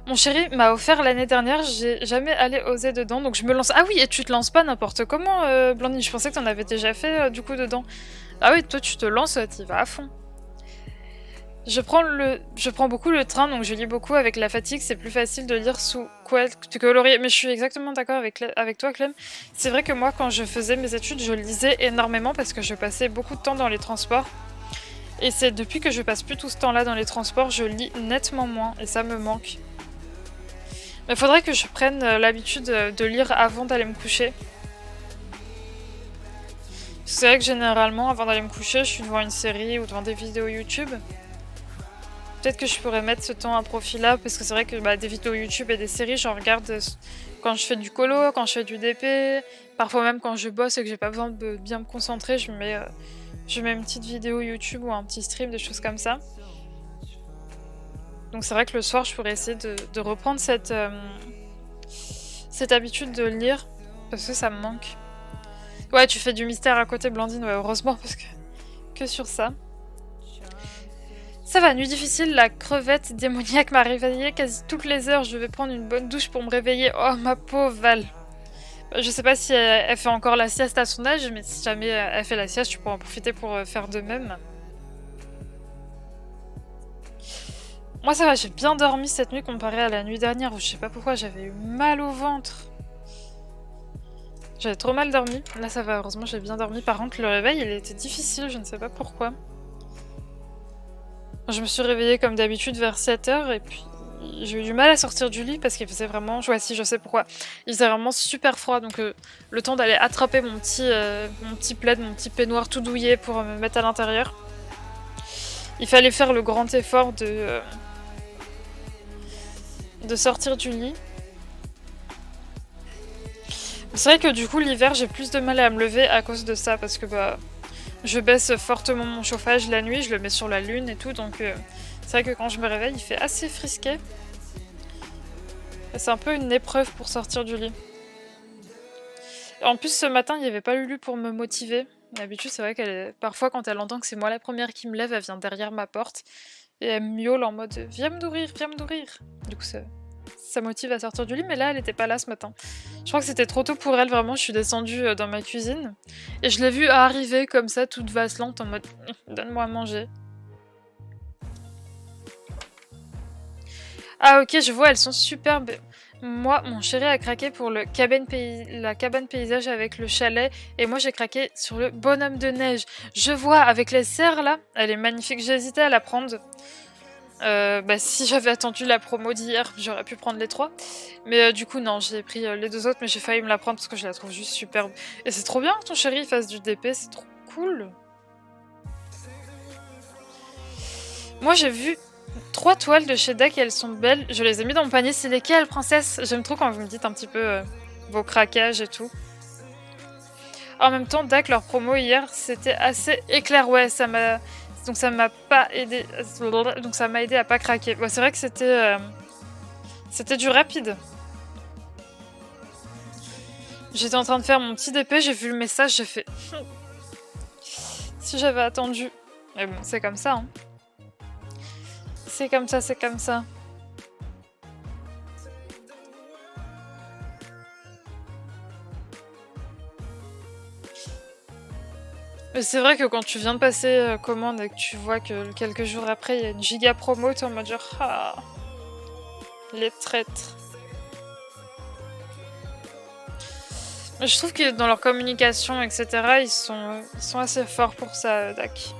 Mon chéri m'a offert l'année dernière, j'ai jamais allé oser dedans, donc je me lance. Ah oui, et tu te lances pas n'importe comment, Blandine, je pensais que t'en avais déjà fait du coup dedans. Ah oui, toi tu te lances, t'y vas à fond. Je prends beaucoup le train, donc je lis beaucoup avec la fatigue, c'est plus facile de lire sous quoi tu colorier. Mais je suis exactement d'accord avec toi, Clem. C'est vrai que moi, quand je faisais mes études, je lisais énormément parce que je passais beaucoup de temps dans les transports. Et c'est depuis que je passe plus tout ce temps-là dans les transports, je lis nettement moins, et ça me manque. Mais faudrait que je prenne l'habitude de lire avant d'aller me coucher. C'est vrai que généralement, avant d'aller me coucher, je suis devant une série ou devant des vidéos YouTube. Peut-être que je pourrais mettre ce temps à profit là, parce que c'est vrai que des vidéos YouTube et des séries, j'en regarde quand je fais du colo, quand je fais du DP, parfois même quand je bosse et que j'ai pas besoin de bien me concentrer, je mets une petite vidéo YouTube ou un petit stream, des choses comme ça. Donc c'est vrai que le soir, je pourrais essayer de reprendre cette habitude de lire, parce que ça me manque. Ouais, tu fais du mystère à côté, Blandine, ouais, heureusement, parce que sur ça. Ça va, nuit difficile, la crevette démoniaque m'a réveillée quasi toutes les heures. Je vais prendre une bonne douche pour me réveiller. Oh, ma pauvre Val. Je sais pas si elle fait encore la sieste à son âge, mais si jamais elle fait la sieste, tu pourras en profiter pour faire de même. Moi, ça va, j'ai bien dormi cette nuit comparé à la nuit dernière où je sais pas pourquoi j'avais eu mal au ventre. J'avais trop mal dormi. Là, ça va, heureusement, j'ai bien dormi. Par contre, le réveil, il était difficile, je ne sais pas pourquoi. Je me suis réveillée comme d'habitude vers 7h et puis j'ai eu du mal à sortir du lit parce qu'il faisait vraiment... Ouais, si, je sais pourquoi. Il faisait vraiment super froid, donc le temps d'aller attraper mon petit plaid, mon petit peignoir tout douillet pour me mettre à l'intérieur. Il fallait faire le grand effort de sortir du lit. C'est vrai que du coup, l'hiver, j'ai plus de mal à me lever à cause de ça parce que je baisse fortement mon chauffage la nuit, je le mets sur la lune et tout, donc c'est vrai que quand je me réveille, il fait assez frisquet. C'est un peu une épreuve pour sortir du lit. En plus, ce matin, il n'y avait pas Lulu pour me motiver. D'habitude, c'est vrai parfois, quand elle entend que c'est moi la première qui me lève, elle vient derrière ma porte et elle miaule en mode « Viens me nourrir, viens me nourrir !» Du coup, ça motive à sortir du lit, mais là, elle était pas là ce matin. Je crois que c'était trop tôt pour elle, vraiment. Je suis descendue dans ma cuisine et je l'ai vue arriver comme ça, toute vacillante, en mode « Donne-moi à manger !» Ah ok, je vois, elles sont superbes. Moi, mon chéri a craqué pour la cabane paysage avec le chalet, et moi j'ai craqué sur le bonhomme de neige. Je vois, avec les serres là, elle est magnifique. J'ai hésité à la prendre. Si j'avais attendu la promo d'hier, j'aurais pu prendre les 3. Mais du coup, non, j'ai pris les 2 autres, mais j'ai failli me la prendre parce que je la trouve juste superbe. Et c'est trop bien que ton chéri fasse du DP, c'est trop cool. Moi, j'ai vu 3 toiles de chez DAC et elles sont belles. Je les ai mis dans mon panier. C'est lesquelles, princesse? J'aime trop quand vous me dites un petit peu vos craquages et tout. En même temps, DAC, leur promo hier, c'était assez éclair. Ouais, donc ça m'a pas aidé. Donc ça m'a aidé à pas craquer. Bon, c'est vrai que c'était du rapide. J'étais en train de faire mon petit DP, j'ai vu le message, j'ai fait... si j'avais attendu. Mais bon, c'est comme ça, hein. C'est comme ça, c'est comme ça. Mais c'est vrai que quand tu viens de passer commande et que tu vois que quelques jours après il y a une giga promo, t'es en mode genre ah, les traîtres. Mais je trouve que dans leur communication, etc., ils sont assez forts pour ça, DAC.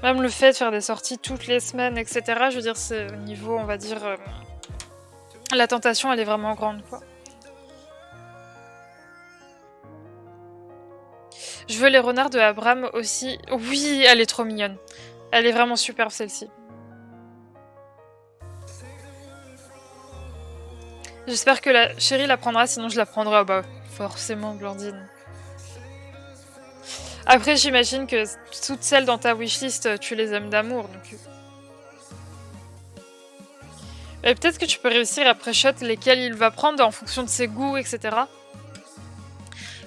Même le fait de faire des sorties toutes les semaines, etc., je veux dire, c'est au niveau, on va dire... la tentation, elle est vraiment grande, quoi. Je veux les renards de Abraham aussi. Oui, elle est trop mignonne. Elle est vraiment superbe, celle-ci. J'espère que la chérie la prendra, sinon je la prendrai. Ah bah, forcément, Blandine. Après, j'imagine que toutes celles dans ta wishlist, tu les aimes d'amour, donc... Et peut-être que tu peux réussir à pré-shot lesquels il va prendre en fonction de ses goûts, etc.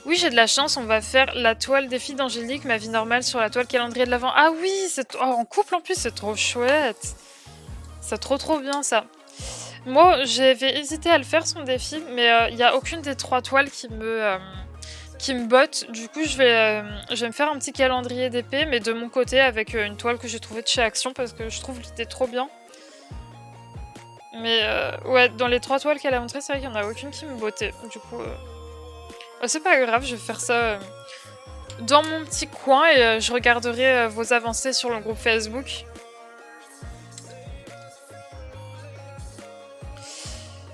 Oui, j'ai de la chance, on va faire la toile des filles d'Angélique, ma vie normale sur la toile calendrier de l'Avent. Ah oui, en couple en plus, c'est trop chouette. C'est trop bien ça. Moi, j'avais hésité à le faire son défi, mais il n'y a aucune des 3 toiles qui me botte. Du coup, je vais me faire un petit calendrier d'épée, mais de mon côté, avec une toile que j'ai trouvée de chez Action, parce que je trouve l'idée trop bien. Mais ouais, dans les 3 toiles qu'elle a montrées, c'est vrai qu'il n'y en a aucune qui me bottait. Du coup, c'est pas grave, je vais faire ça dans mon petit coin et je regarderai vos avancées sur le groupe Facebook.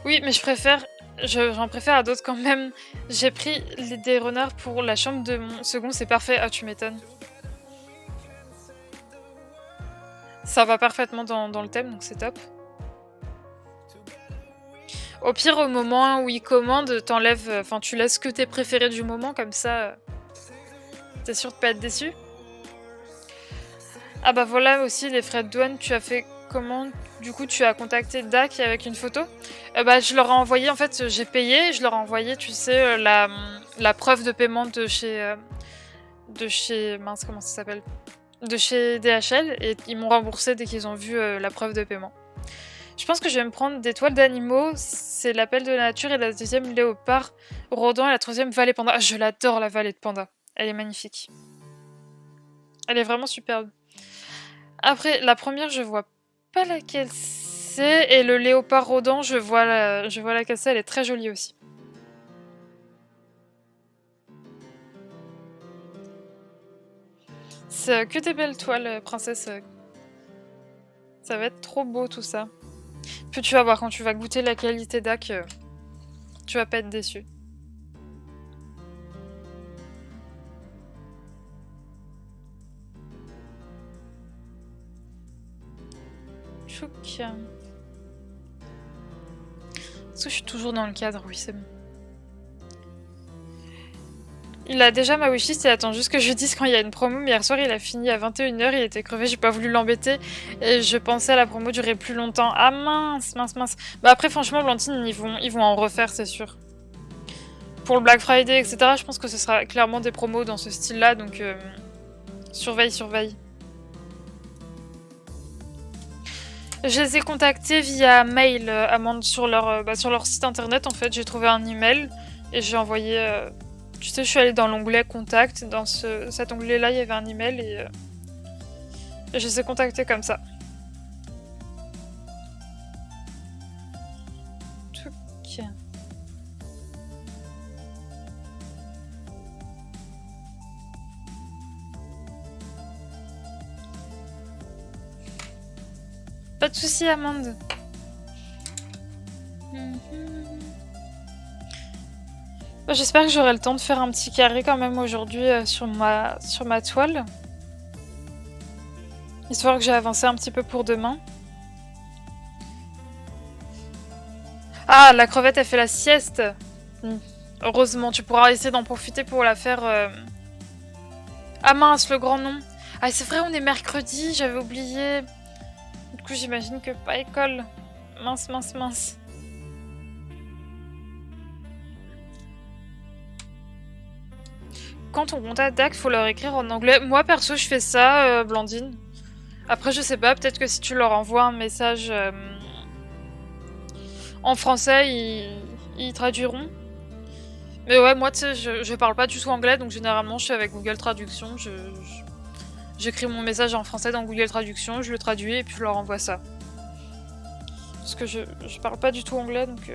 Oui, mais je préfère J'en préfère à d'autres quand même. J'ai pris des renards pour la chambre de mon second, c'est parfait. Ah, tu m'étonnes. Ça va parfaitement dans le thème, donc c'est top. Au pire, au moment où il commande, t'enlèves, enfin tu laisses que tes préférés du moment, comme ça, t'es sûr de pas être déçu. Ah bah voilà aussi les frais de douane, tu as fait comment? Du coup, tu as contacté DAC avec une photo? Bah je leur ai envoyé, en fait, j'ai payé, je leur ai envoyé, tu sais, la preuve de paiement de chez, mince, comment ça s'appelle? De chez DHL, et ils m'ont remboursé dès qu'ils ont vu la preuve de paiement. Je pense que je vais me prendre des toiles d'animaux. C'est l'appel de la nature et la deuxième léopard rôdant et la troisième vallée panda. Ah, je l'adore la vallée de panda. Elle est magnifique. Elle est vraiment superbe. Après, la première, je vois pas laquelle c'est. Et le léopard rôdant, je vois laquelle c'est. Elle est très jolie aussi. C'est que des belles toiles, princesse. Ça va être trop beau tout ça. Puis tu vas voir, quand tu vas goûter la qualité d'Ac, tu vas pas être déçu. Chouk. Est-ce que je suis toujours dans le cadre? Oui, c'est bon. Il a déjà ma wishlist, il attend juste que je lui dise quand il y a une promo, mais hier soir il a fini à 21h, il était crevé, j'ai pas voulu l'embêter, et je pensais à la promo durer plus longtemps. Ah mince, mince, mince. Bah après franchement Blandine, ils vont en refaire, c'est sûr. Pour le Black Friday, etc., je pense que ce sera clairement des promos dans ce style-là, donc surveille, surveille. Je les ai contactés via mail, Amande, sur leur site internet en fait, j'ai trouvé un email, et j'ai envoyé... Tu sais, je suis allée dans l'onglet contact. Dans cet onglet-là, il y avait un email et je les ai contactés comme ça. Touc. Pas de soucis, Amande. J'espère que j'aurai le temps de faire un petit carré quand même aujourd'hui sur ma toile. Histoire que j'ai avancé un petit peu pour demain. Ah, la crevette, elle fait la sieste. Heureusement, tu pourras essayer d'en profiter pour la faire... Ah mince, le grand nom. Ah, c'est vrai, on est mercredi, j'avais oublié. Du coup, j'imagine que pas école. Mince, mince, mince. Quand on contacte DAC, faut leur écrire en anglais. Moi, perso, je fais ça, Blandine. Après, je sais pas, peut-être que si tu leur envoies un message en français, ils traduiront. Mais ouais, moi, tu sais, je parle pas du tout anglais, donc généralement, je suis avec Google Traduction. J'écris mon message en français dans Google Traduction, je le traduis et puis je leur envoie ça. Parce que je parle pas du tout anglais, donc...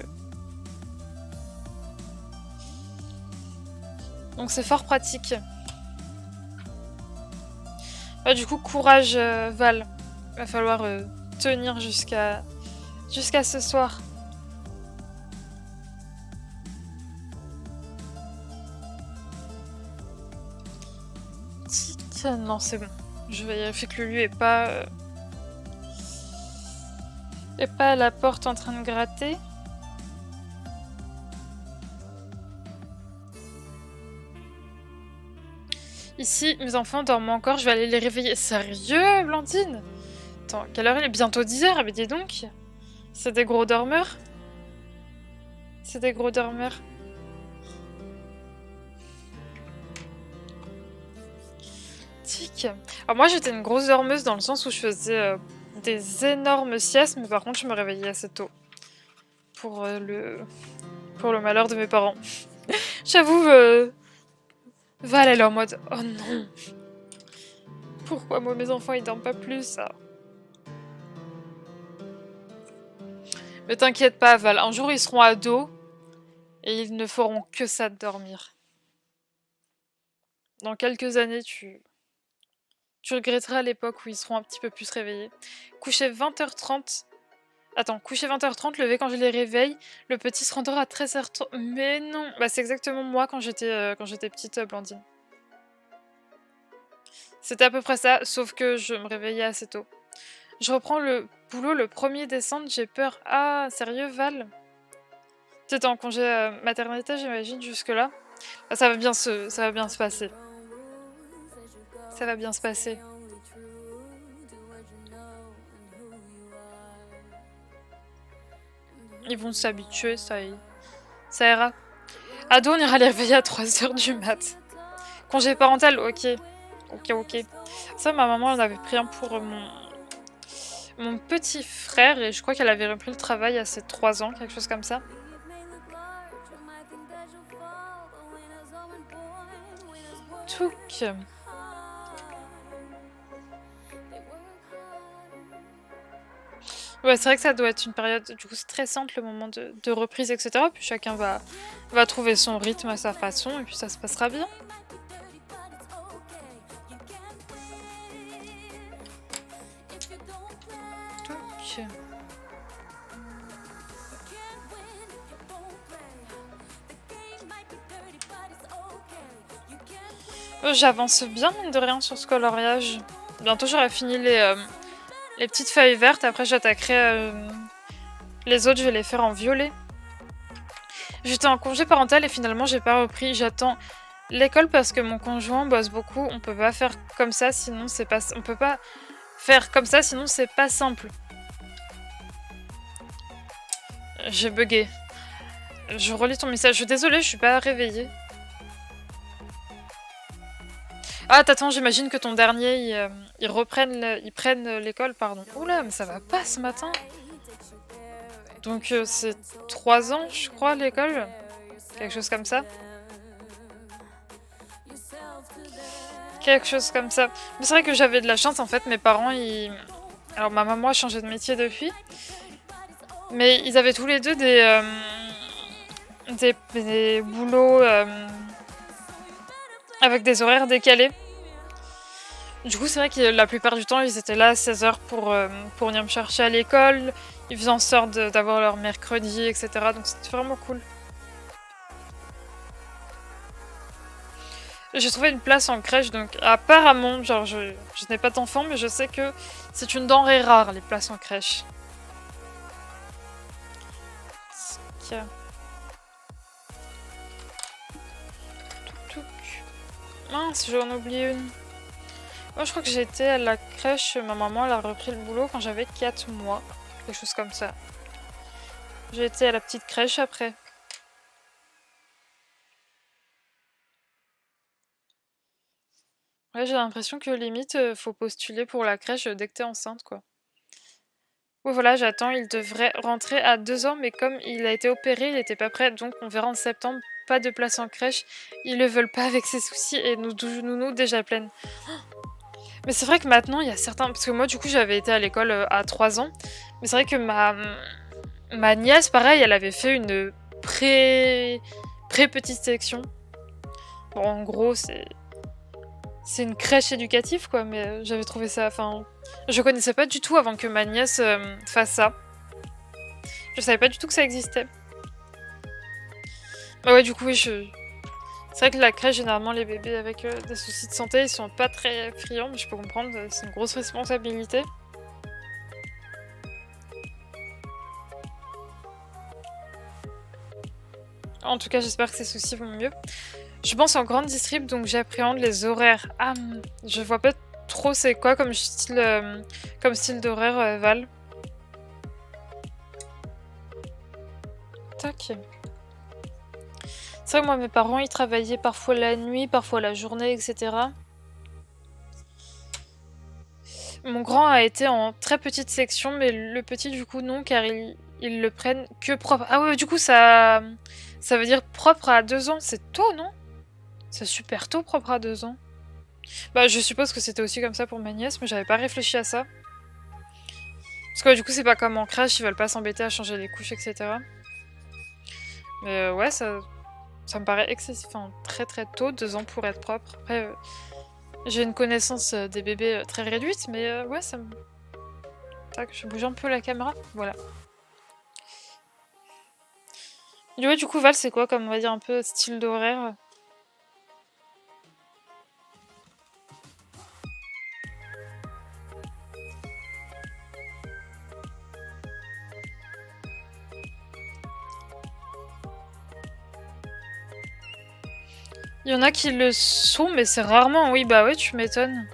Donc c'est fort pratique. Bah, du coup, courage, Val. Va falloir tenir jusqu'à ce soir. Non, c'est bon. Je vais vérifier que le lieu est pas à la porte en train de gratter. Ici, mes enfants dorment encore, je vais aller les réveiller. Sérieux, Blandine? Attends, quelle heure il est? Bientôt 10h, mais dis donc. C'est des gros dormeurs. C'est des gros dormeurs. Tic. Alors moi, j'étais une grosse dormeuse dans le sens où je faisais des énormes siestes, mais par contre, je me réveillais assez tôt. Pour le malheur de mes parents. J'avoue, Val, elle est en mode « Oh non! Pourquoi moi, mes enfants, ils dorment pas plus, ça ?» Mais t'inquiète pas, Val, un jour, ils seront ados et ils ne feront que ça de dormir. Dans quelques années, tu regretteras l'époque où ils seront un petit peu plus réveillés. Coucher 20h30 Attends, coucher 20h30, lever quand je les réveille. Le petit se rendort à 13h30. Mais non. Bah, c'est exactement moi quand j'étais petite, Blandine. C'était à peu près ça, sauf que je me réveillais assez tôt. Je reprends le boulot le 1er décembre, j'ai peur. Ah, sérieux, Val? T'étais en congé maternité, j'imagine, jusque-là. Ah, ça va bien se passer. Ça va bien se passer. Ils vont s'habituer, ça ira. Ado, on ira les réveiller à 3h du mat. Congé parental, ok. Ok. Ça, ma maman, elle avait pris un pour mon petit frère, et je crois qu'elle avait repris le travail à ses 3 ans, quelque chose comme ça. Touc. Ouais, c'est vrai que ça doit être une période du coup stressante, le moment de reprise, etc. Puis chacun va trouver son rythme à sa façon, et puis ça se passera bien. Touc. J'avance bien, mine de rien, sur ce coloriage. Bientôt, j'aurai fini les petites feuilles vertes. Après, j'attaquerai les autres, je vais les faire en violet. J'étais en congé parental et finalement, j'ai pas repris. J'attends l'école parce que mon conjoint bosse beaucoup. On peut pas faire comme ça, sinon c'est pas... On peut pas faire comme ça, sinon c'est pas simple. J'ai bugué. Je relis ton message. Je suis désolée, je suis pas réveillée. Ah, t'attends, j'imagine que ton dernier, ils prennent l'école, pardon. Oula, mais ça va pas ce matin. Donc c'est 3 ans, je crois, l'école. Quelque chose comme ça. Quelque chose comme ça. Mais c'est vrai que j'avais de la chance, en fait, mes parents, Alors ma maman a changé de métier depuis. Mais ils avaient tous les deux des boulots avec des horaires décalés. Du coup, c'est vrai que la plupart du temps, ils étaient là à 16h pour venir me chercher à l'école. Ils faisaient en sorte d'avoir leur mercredi, etc. Donc c'était vraiment cool. J'ai trouvé une place en crèche, donc apparemment, genre je n'ai pas d'enfant, mais je sais que c'est une denrée rare, les places en crèche. Mince, j'en ai oublié une. Moi, je crois que j'étais à la crèche, ma maman elle a repris le boulot quand j'avais 4 mois. Quelque chose comme ça. J'ai été à la petite crèche après. Ouais, j'ai l'impression que limite, faut postuler pour la crèche dès que t'es enceinte, quoi. Oui, voilà, j'attends, il devrait rentrer à 2 ans, mais comme il a été opéré, il était pas prêt, donc on verra en septembre. Pas de place en crèche, ils le veulent pas avec ses soucis et nous déjà pleines. Mais c'est vrai que maintenant, il y a certains... Parce que moi, du coup, j'avais été à l'école à 3 ans. Mais c'est vrai que ma nièce, pareil, elle avait fait une pré-petite section. Bon, en gros, c'est une crèche éducative, quoi. Mais j'avais trouvé ça... Enfin, je connaissais pas du tout avant que ma nièce fasse ça. Je savais pas du tout que ça existait. Bah ouais, du coup, oui, c'est vrai que la crèche, généralement, les bébés avec des soucis de santé, ils sont pas très friands, mais je peux comprendre, c'est une grosse responsabilité. En tout cas, j'espère que ces soucis vont mieux. Je pense en grande distrib, donc j'appréhende les horaires. Ah, je vois pas trop c'est quoi comme style d'horaire, Val. Tac. C'est vrai que moi, mes parents, ils travaillaient parfois la nuit, parfois la journée, etc. Mon grand a été en très petite section, mais le petit, du coup, non, car ils le prennent que propre. Ah ouais, du coup, ça veut dire propre à 2 ans. C'est tôt, non? C'est super tôt, propre à 2 ans. Bah, je suppose que c'était aussi comme ça pour ma nièce, mais j'avais pas réfléchi à ça. Parce que du coup, c'est pas comme en crèche, ils veulent pas s'embêter à changer les couches, etc. Mais ouais, ça me paraît excessif, enfin, très très tôt, 2 ans pour être propre. Après, j'ai une connaissance des bébés très réduite, mais ouais, ça me... Tac, je bouge un peu la caméra, voilà. Ouais, du coup, Val, c'est quoi comme, on va dire, un peu style d'horaire? Il y en a qui le sont, mais c'est rarement. Oui, bah ouais, tu m'étonnes.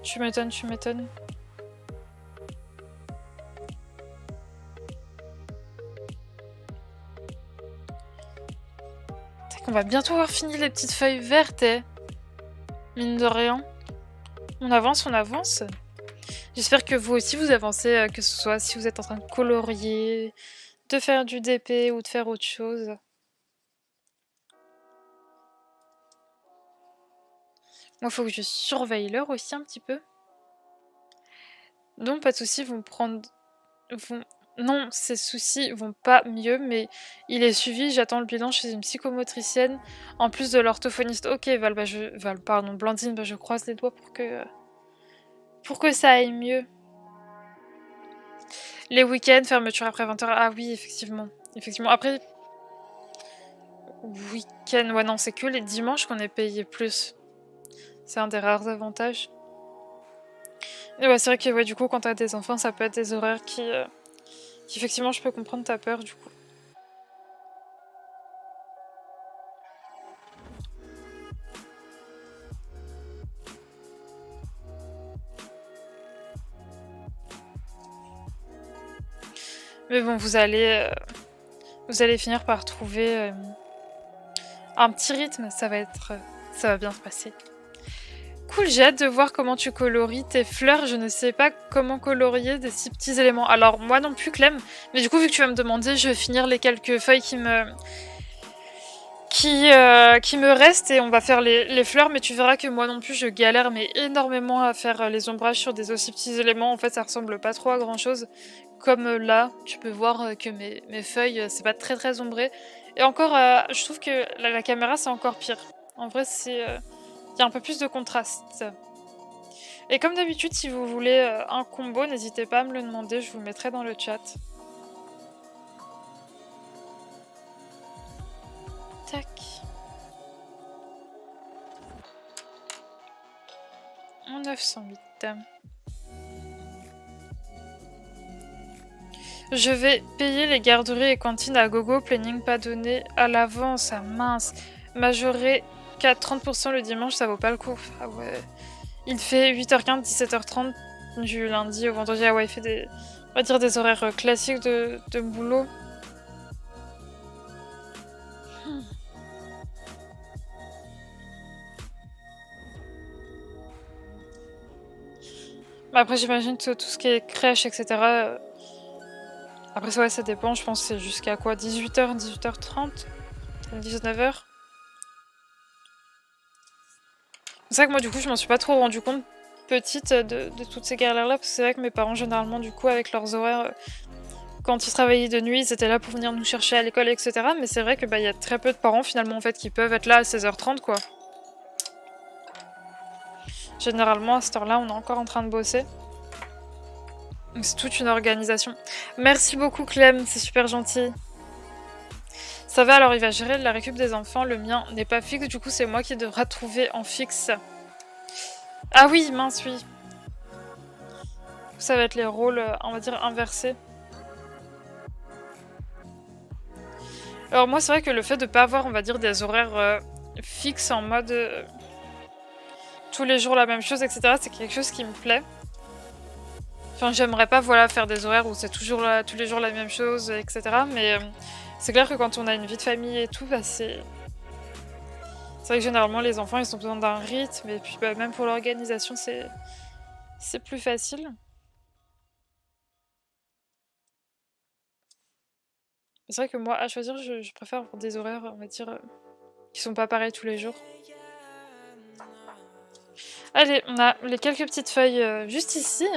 Tu m'étonnes, tu m'étonnes. On va bientôt avoir fini les petites feuilles vertes, eh. Mine de rien. On avance, on avance. J'espère que vous aussi vous avancez, que ce soit si vous êtes en train de colorier, de faire du DP ou de faire autre chose. Moi, il faut que je surveille l'heure aussi un petit peu. Non, pas de soucis, vont prendre... Non, ces soucis vont pas mieux, mais il est suivi, j'attends le bilan chez une psychomotricienne, en plus de l'orthophoniste. Ok, Val, pardon, Blandine, bah, je croise les doigts pour que ça aille mieux. Les week-ends, fermeture après 20h. Ah oui, effectivement. Effectivement. Après, week-end, ouais, non, c'est que les dimanches qu'on est payé plus. C'est un des rares avantages. Et ouais, c'est vrai que ouais, du coup, quand t'as des enfants, ça peut être des horaires qui effectivement, je peux comprendre ta peur, du coup. Mais bon, vous allez finir par trouver un petit rythme, ça va bien se passer. Cool, j'ai hâte de voir comment tu colories tes fleurs. Je ne sais pas comment colorier des si petits éléments. Alors, moi non plus, Clem. Mais du coup, vu que tu vas me demander, je vais finir les quelques feuilles qui me restent et on va faire les fleurs. Mais tu verras que moi non plus, je galère mais énormément à faire les ombrages sur des aussi petits éléments. En fait, ça ressemble pas trop à grand chose. Comme là, tu peux voir que mes feuilles, c'est pas très très ombré. Et encore, je trouve que la caméra, c'est encore pire. En vrai, il y a un peu plus de contraste. Et comme d'habitude, si vous voulez un combo, n'hésitez pas à me le demander, je vous le mettrai dans le chat. Tac. En 908. Je vais payer les garderies et cantines à gogo, planning pas donné à l'avance, ah mince. Majorer qu'à 30% le dimanche, ça vaut pas le coup. Ah ouais. Il fait 8h15, 17h30 du lundi au vendredi. Ah ouais, il fait on va dire des horaires classiques de boulot. Après, j'imagine que tout ce qui est crèche, etc. Après, ouais, ça dépend. Je pense que c'est jusqu'à quoi, 18h, 18h30, 19h. C'est vrai que moi, du coup, je m'en suis pas trop rendu compte petite de toutes ces galères-là. Parce que c'est vrai que mes parents, généralement, du coup, avec leurs horaires, quand ils travaillaient de nuit, ils étaient là pour venir nous chercher à l'école, etc. Mais c'est vrai que y a très peu de parents, finalement, en fait, qui peuvent être là à 16h30, quoi. Généralement, à cette heure-là, on est encore en train de bosser. Donc c'est toute une organisation. Merci beaucoup, Clem, c'est super gentil. Ça va, alors il va gérer la récup des enfants. Le mien n'est pas fixe, du coup c'est moi qui devra trouver en fixe. Ah oui, mince, oui. Ça va être les rôles, on va dire, inversés. Alors moi c'est vrai que le fait de pas avoir, on va dire, des horaires fixes en mode tous les jours la même chose, etc. c'est quelque chose qui me plaît. Enfin j'aimerais pas, voilà, faire des horaires où c'est toujours tous les jours la même chose, etc. Mais c'est clair que quand on a une vie de famille et tout, c'est vrai que généralement les enfants ils ont besoin d'un rythme et puis même pour l'organisation c'est plus facile. C'est vrai que moi à choisir je préfère avoir des horaires, on va dire, qui sont pas pareils tous les jours. Allez, on a les quelques petites feuilles juste ici.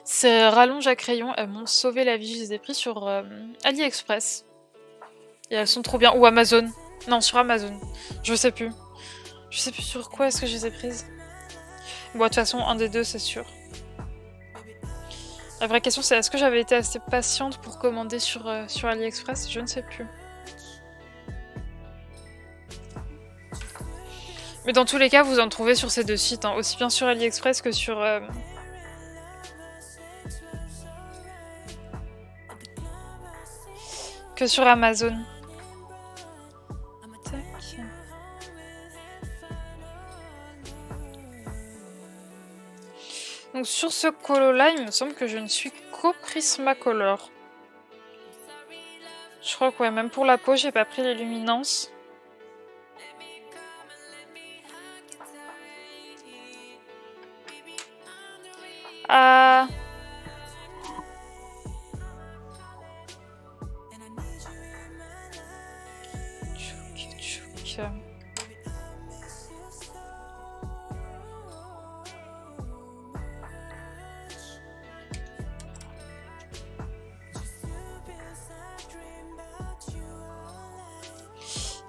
Ces rallonges à crayon, elles m'ont sauvé la vie. Je les ai pris sur AliExpress. Et elles sont trop bien. Ou Amazon. Non, sur Amazon. Je sais plus. Je sais plus sur quoi est-ce que je les ai prises. Bon, de toute façon, un des deux, c'est sûr. La vraie question c'est est-ce que j'avais été assez patiente pour commander sur AliExpress? Je ne sais plus. Mais dans tous les cas, vous en trouvez sur ces deux sites, hein, aussi bien sur AliExpress que sur Amazon. Tac. Donc sur ce colo là, il me semble que je ne suis qu'au Prismacolor. Je crois que ouais, même pour la peau, j'ai pas pris les luminances. Ah. Tchouk.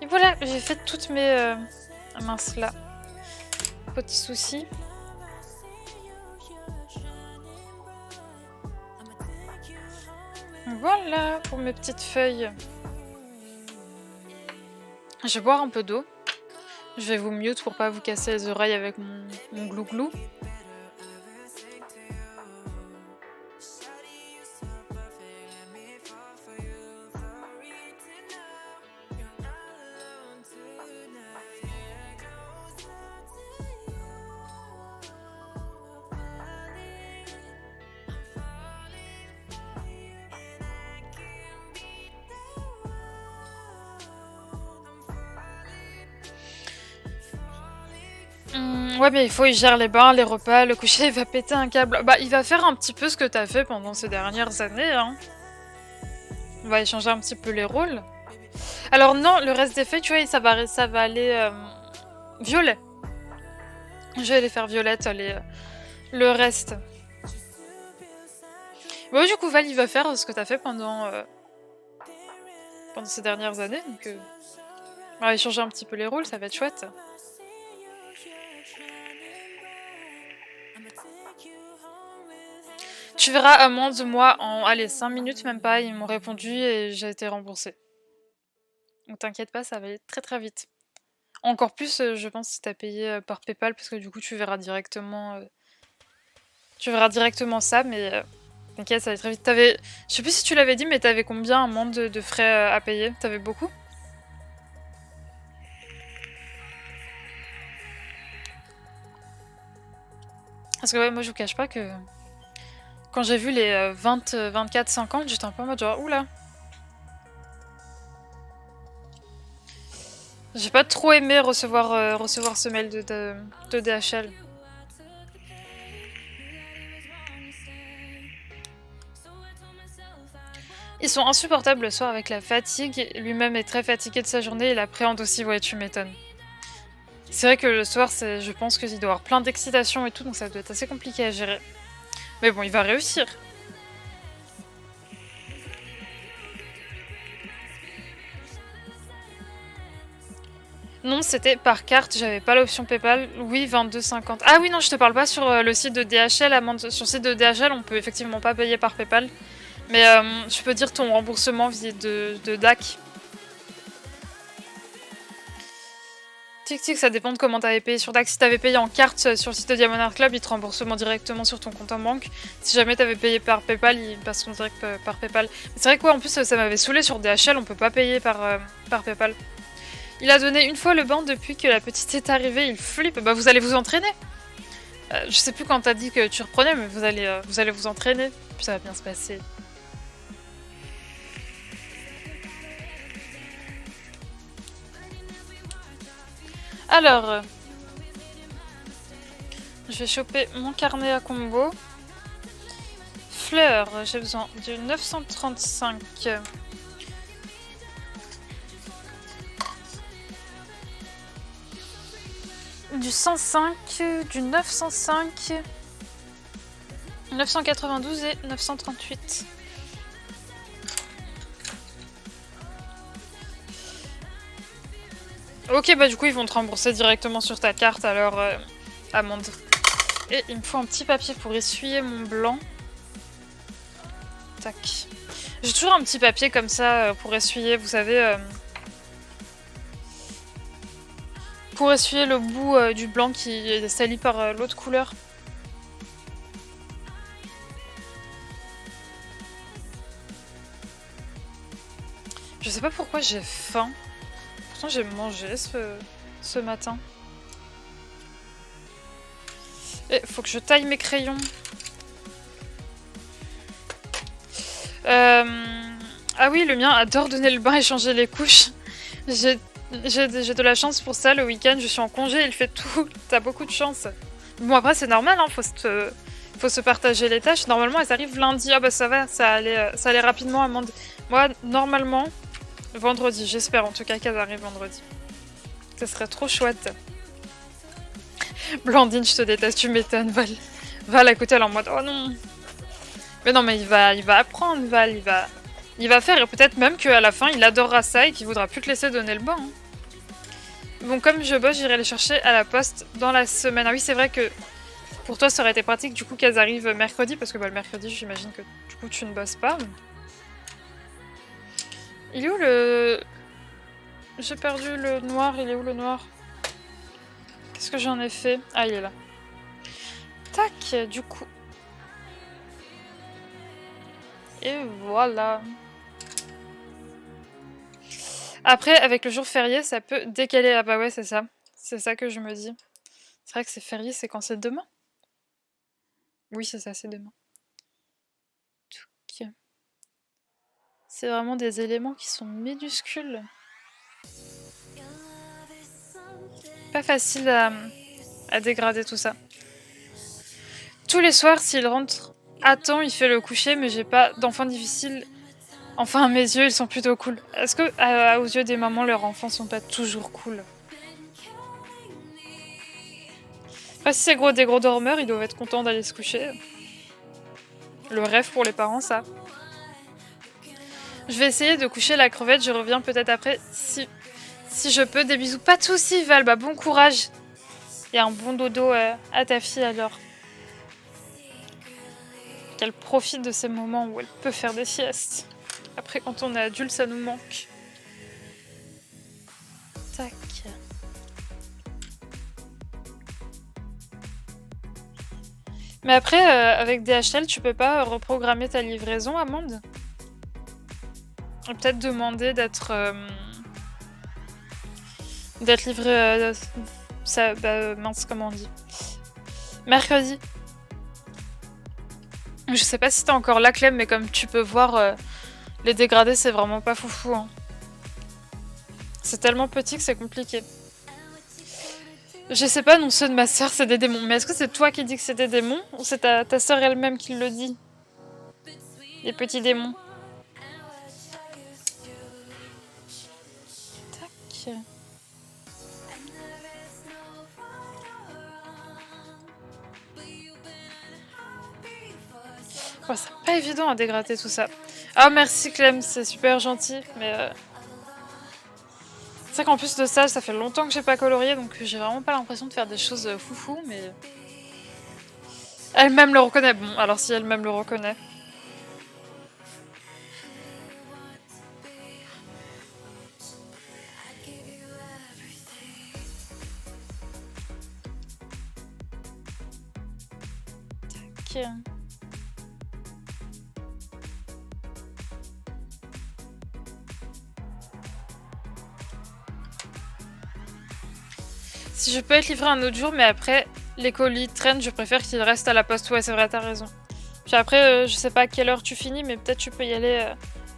Et voilà, j'ai fait toutes mes... mince là. Petit souci. Voilà pour mes petites feuilles. Je vais boire un peu d'eau. Je vais vous mute pour pas vous casser les oreilles avec mon glou-glou. Ouais, mais il faut y gérer les bains, les repas, le coucher, il va péter un câble. Bah, il va faire un petit peu ce que t'as fait pendant ces dernières années, hein. On va échanger un petit peu les rôles. Alors non, le reste des feuilles, tu vois, ça va aller violet. Je vais les faire violette, le reste. Bon, du coup, Val, il va faire ce que t'as fait pendant ces dernières années. Donc, on va échanger un petit peu les rôles, ça va être chouette. Tu verras, à moins de moi, en allez, 5 minutes, même pas, ils m'ont répondu et j'ai été remboursée. Donc t'inquiète pas, ça va aller très très vite. Encore plus, je pense, si t'as payé par PayPal, parce que du coup, tu verras directement ça, mais t'inquiète, ça va aller très vite. Je sais plus si tu l'avais dit, mais t'avais combien un montant de frais à payer? T'avais beaucoup? Parce que ouais, moi je vous cache pas que quand j'ai vu les 20, 24, 50, j'étais un peu en mode genre oula. J'ai pas trop aimé recevoir ce mail de DHL. Ils sont insupportables le soir avec la fatigue. Lui-même est très fatigué de sa journée et il appréhende aussi, ouais, tu m'étonnes. C'est vrai que le soir, je pense qu'il doit avoir plein d'excitation et tout, donc ça doit être assez compliqué à gérer. Mais bon, il va réussir. Non, c'était par carte, j'avais pas l'option PayPal. Oui, 22,50. Ah oui, non, je te parle pas sur le site de DHL. Sur le site de DHL, on peut effectivement pas payer par PayPal. Mais je peux dire ton remboursement de DAC. Tic, ça dépend de comment t'avais payé sur DAC. Si t'avais payé en carte sur le site de Diamond Art Club, il te remboursent directement sur ton compte en banque. Si jamais t'avais payé par PayPal, ils passeront direct par PayPal. C'est vrai que ouais, en plus ça m'avait saoulé sur DHL, on peut pas payer par PayPal. Il a donné une fois le bain depuis que la petite est arrivée, il flippe. Bah vous allez vous entraîner. Je sais plus quand t'as dit que tu reprenais, mais vous allez vous entraîner. Puis ça va bien se passer. Alors, je vais choper mon carnet à combo. Fleurs, j'ai besoin du 935. Du 105, du 905, 992 et 938. Ok, bah du coup ils vont te rembourser directement sur ta carte, alors Amande. Et il me faut un petit papier pour essuyer mon blanc. Tac. J'ai toujours un petit papier comme ça pour essuyer, vous savez... pour essuyer le bout du blanc qui est sali par l'autre couleur. Je sais pas pourquoi j'ai faim. Pourtant j'ai mangé ce matin. Et faut que je taille mes crayons. Ah oui, le mien adore donner le bain et changer les couches. J'ai de la chance pour ça, le week-end je suis en congé, il fait tout. T'as beaucoup de chance. Bon après c'est normal, hein, faut se partager les tâches. Normalement elles arrivent lundi. Ah bah ça va, ça allait rapidement, Amande. Moi normalement vendredi, j'espère en tout cas qu'elles arrivent vendredi. Ça serait trop chouette. Blandine, je te déteste, tu m'étonnes, Val. Val à côté elle est en mode oh non. Mais non mais il va apprendre, Val, il va faire, et peut-être même qu'à la fin il adorera ça et qu'il voudra plus te laisser donner le bain. Hein. Bon, comme je bosse, j'irai les chercher à la poste dans la semaine. Ah oui, c'est vrai que pour toi ça aurait été pratique du coup qu'elles arrivent mercredi, parce que bah, le mercredi j'imagine que du coup tu ne bosses pas. Il est où le... J'ai perdu le noir, il est où le noir? Qu'est-ce que j'en ai fait? Ah, il est là. Tac, du coup. Et voilà. Après, avec le jour férié, ça peut décaler. Ah bah ouais, c'est ça. C'est ça que je me dis. C'est vrai que c'est férié, c'est quand c'est demain? Oui, c'est ça, c'est demain. Touc. C'est vraiment des éléments qui sont minuscules. Pas facile à dégrader tout ça. Tous les soirs, s'il rentre à temps, il fait le coucher, mais j'ai pas d'enfants difficiles. Enfin, à mes yeux, ils sont plutôt cool. Est-ce que, aux yeux des mamans, leurs enfants sont pas toujours cool? Enfin, si c'est des gros dormeurs, ils doivent être contents d'aller se coucher. Le rêve pour les parents, ça. Je vais essayer de coucher la crevette, je reviens peut-être après si je peux. Des bisous. Pas de soucis, Val, bah bon courage. Et un bon dodo à ta fille alors. Qu'elle profite de ces moments où elle peut faire des siestes. Après, quand on est adulte, ça nous manque. Tac. Mais après, avec DHL, tu peux pas reprogrammer ta livraison, Amande? Peut-être demander d'être livré... ça, bah, mince, comment on dit? Mercredi. Je sais pas si t'as encore la clem, mais comme tu peux voir, les dégradés, c'est vraiment pas foufou. Hein. C'est tellement petit que c'est compliqué. Je sais pas, non, ceux de ma soeur, c'est des démons. Mais est-ce que c'est toi qui dis que c'est des démons? Ou c'est ta soeur elle-même qui le dit? Les petits démons. Tac. Oh, c'est pas évident à dégrader tout ça. Ah, merci Clem, c'est super gentil, mais... C'est vrai qu'en plus de ça, ça fait longtemps que j'ai pas colorié, donc j'ai vraiment pas l'impression de faire des choses foufou, mais... Elle-même le reconnaît. Bon, alors si elle-même le reconnaît... Tac... Si je peux être livré un autre jour, mais après, les colis traînent, je préfère qu'ils restent à la poste. Ouais, c'est vrai, t'as raison. Puis après, je sais pas à quelle heure tu finis, mais peut-être tu peux y aller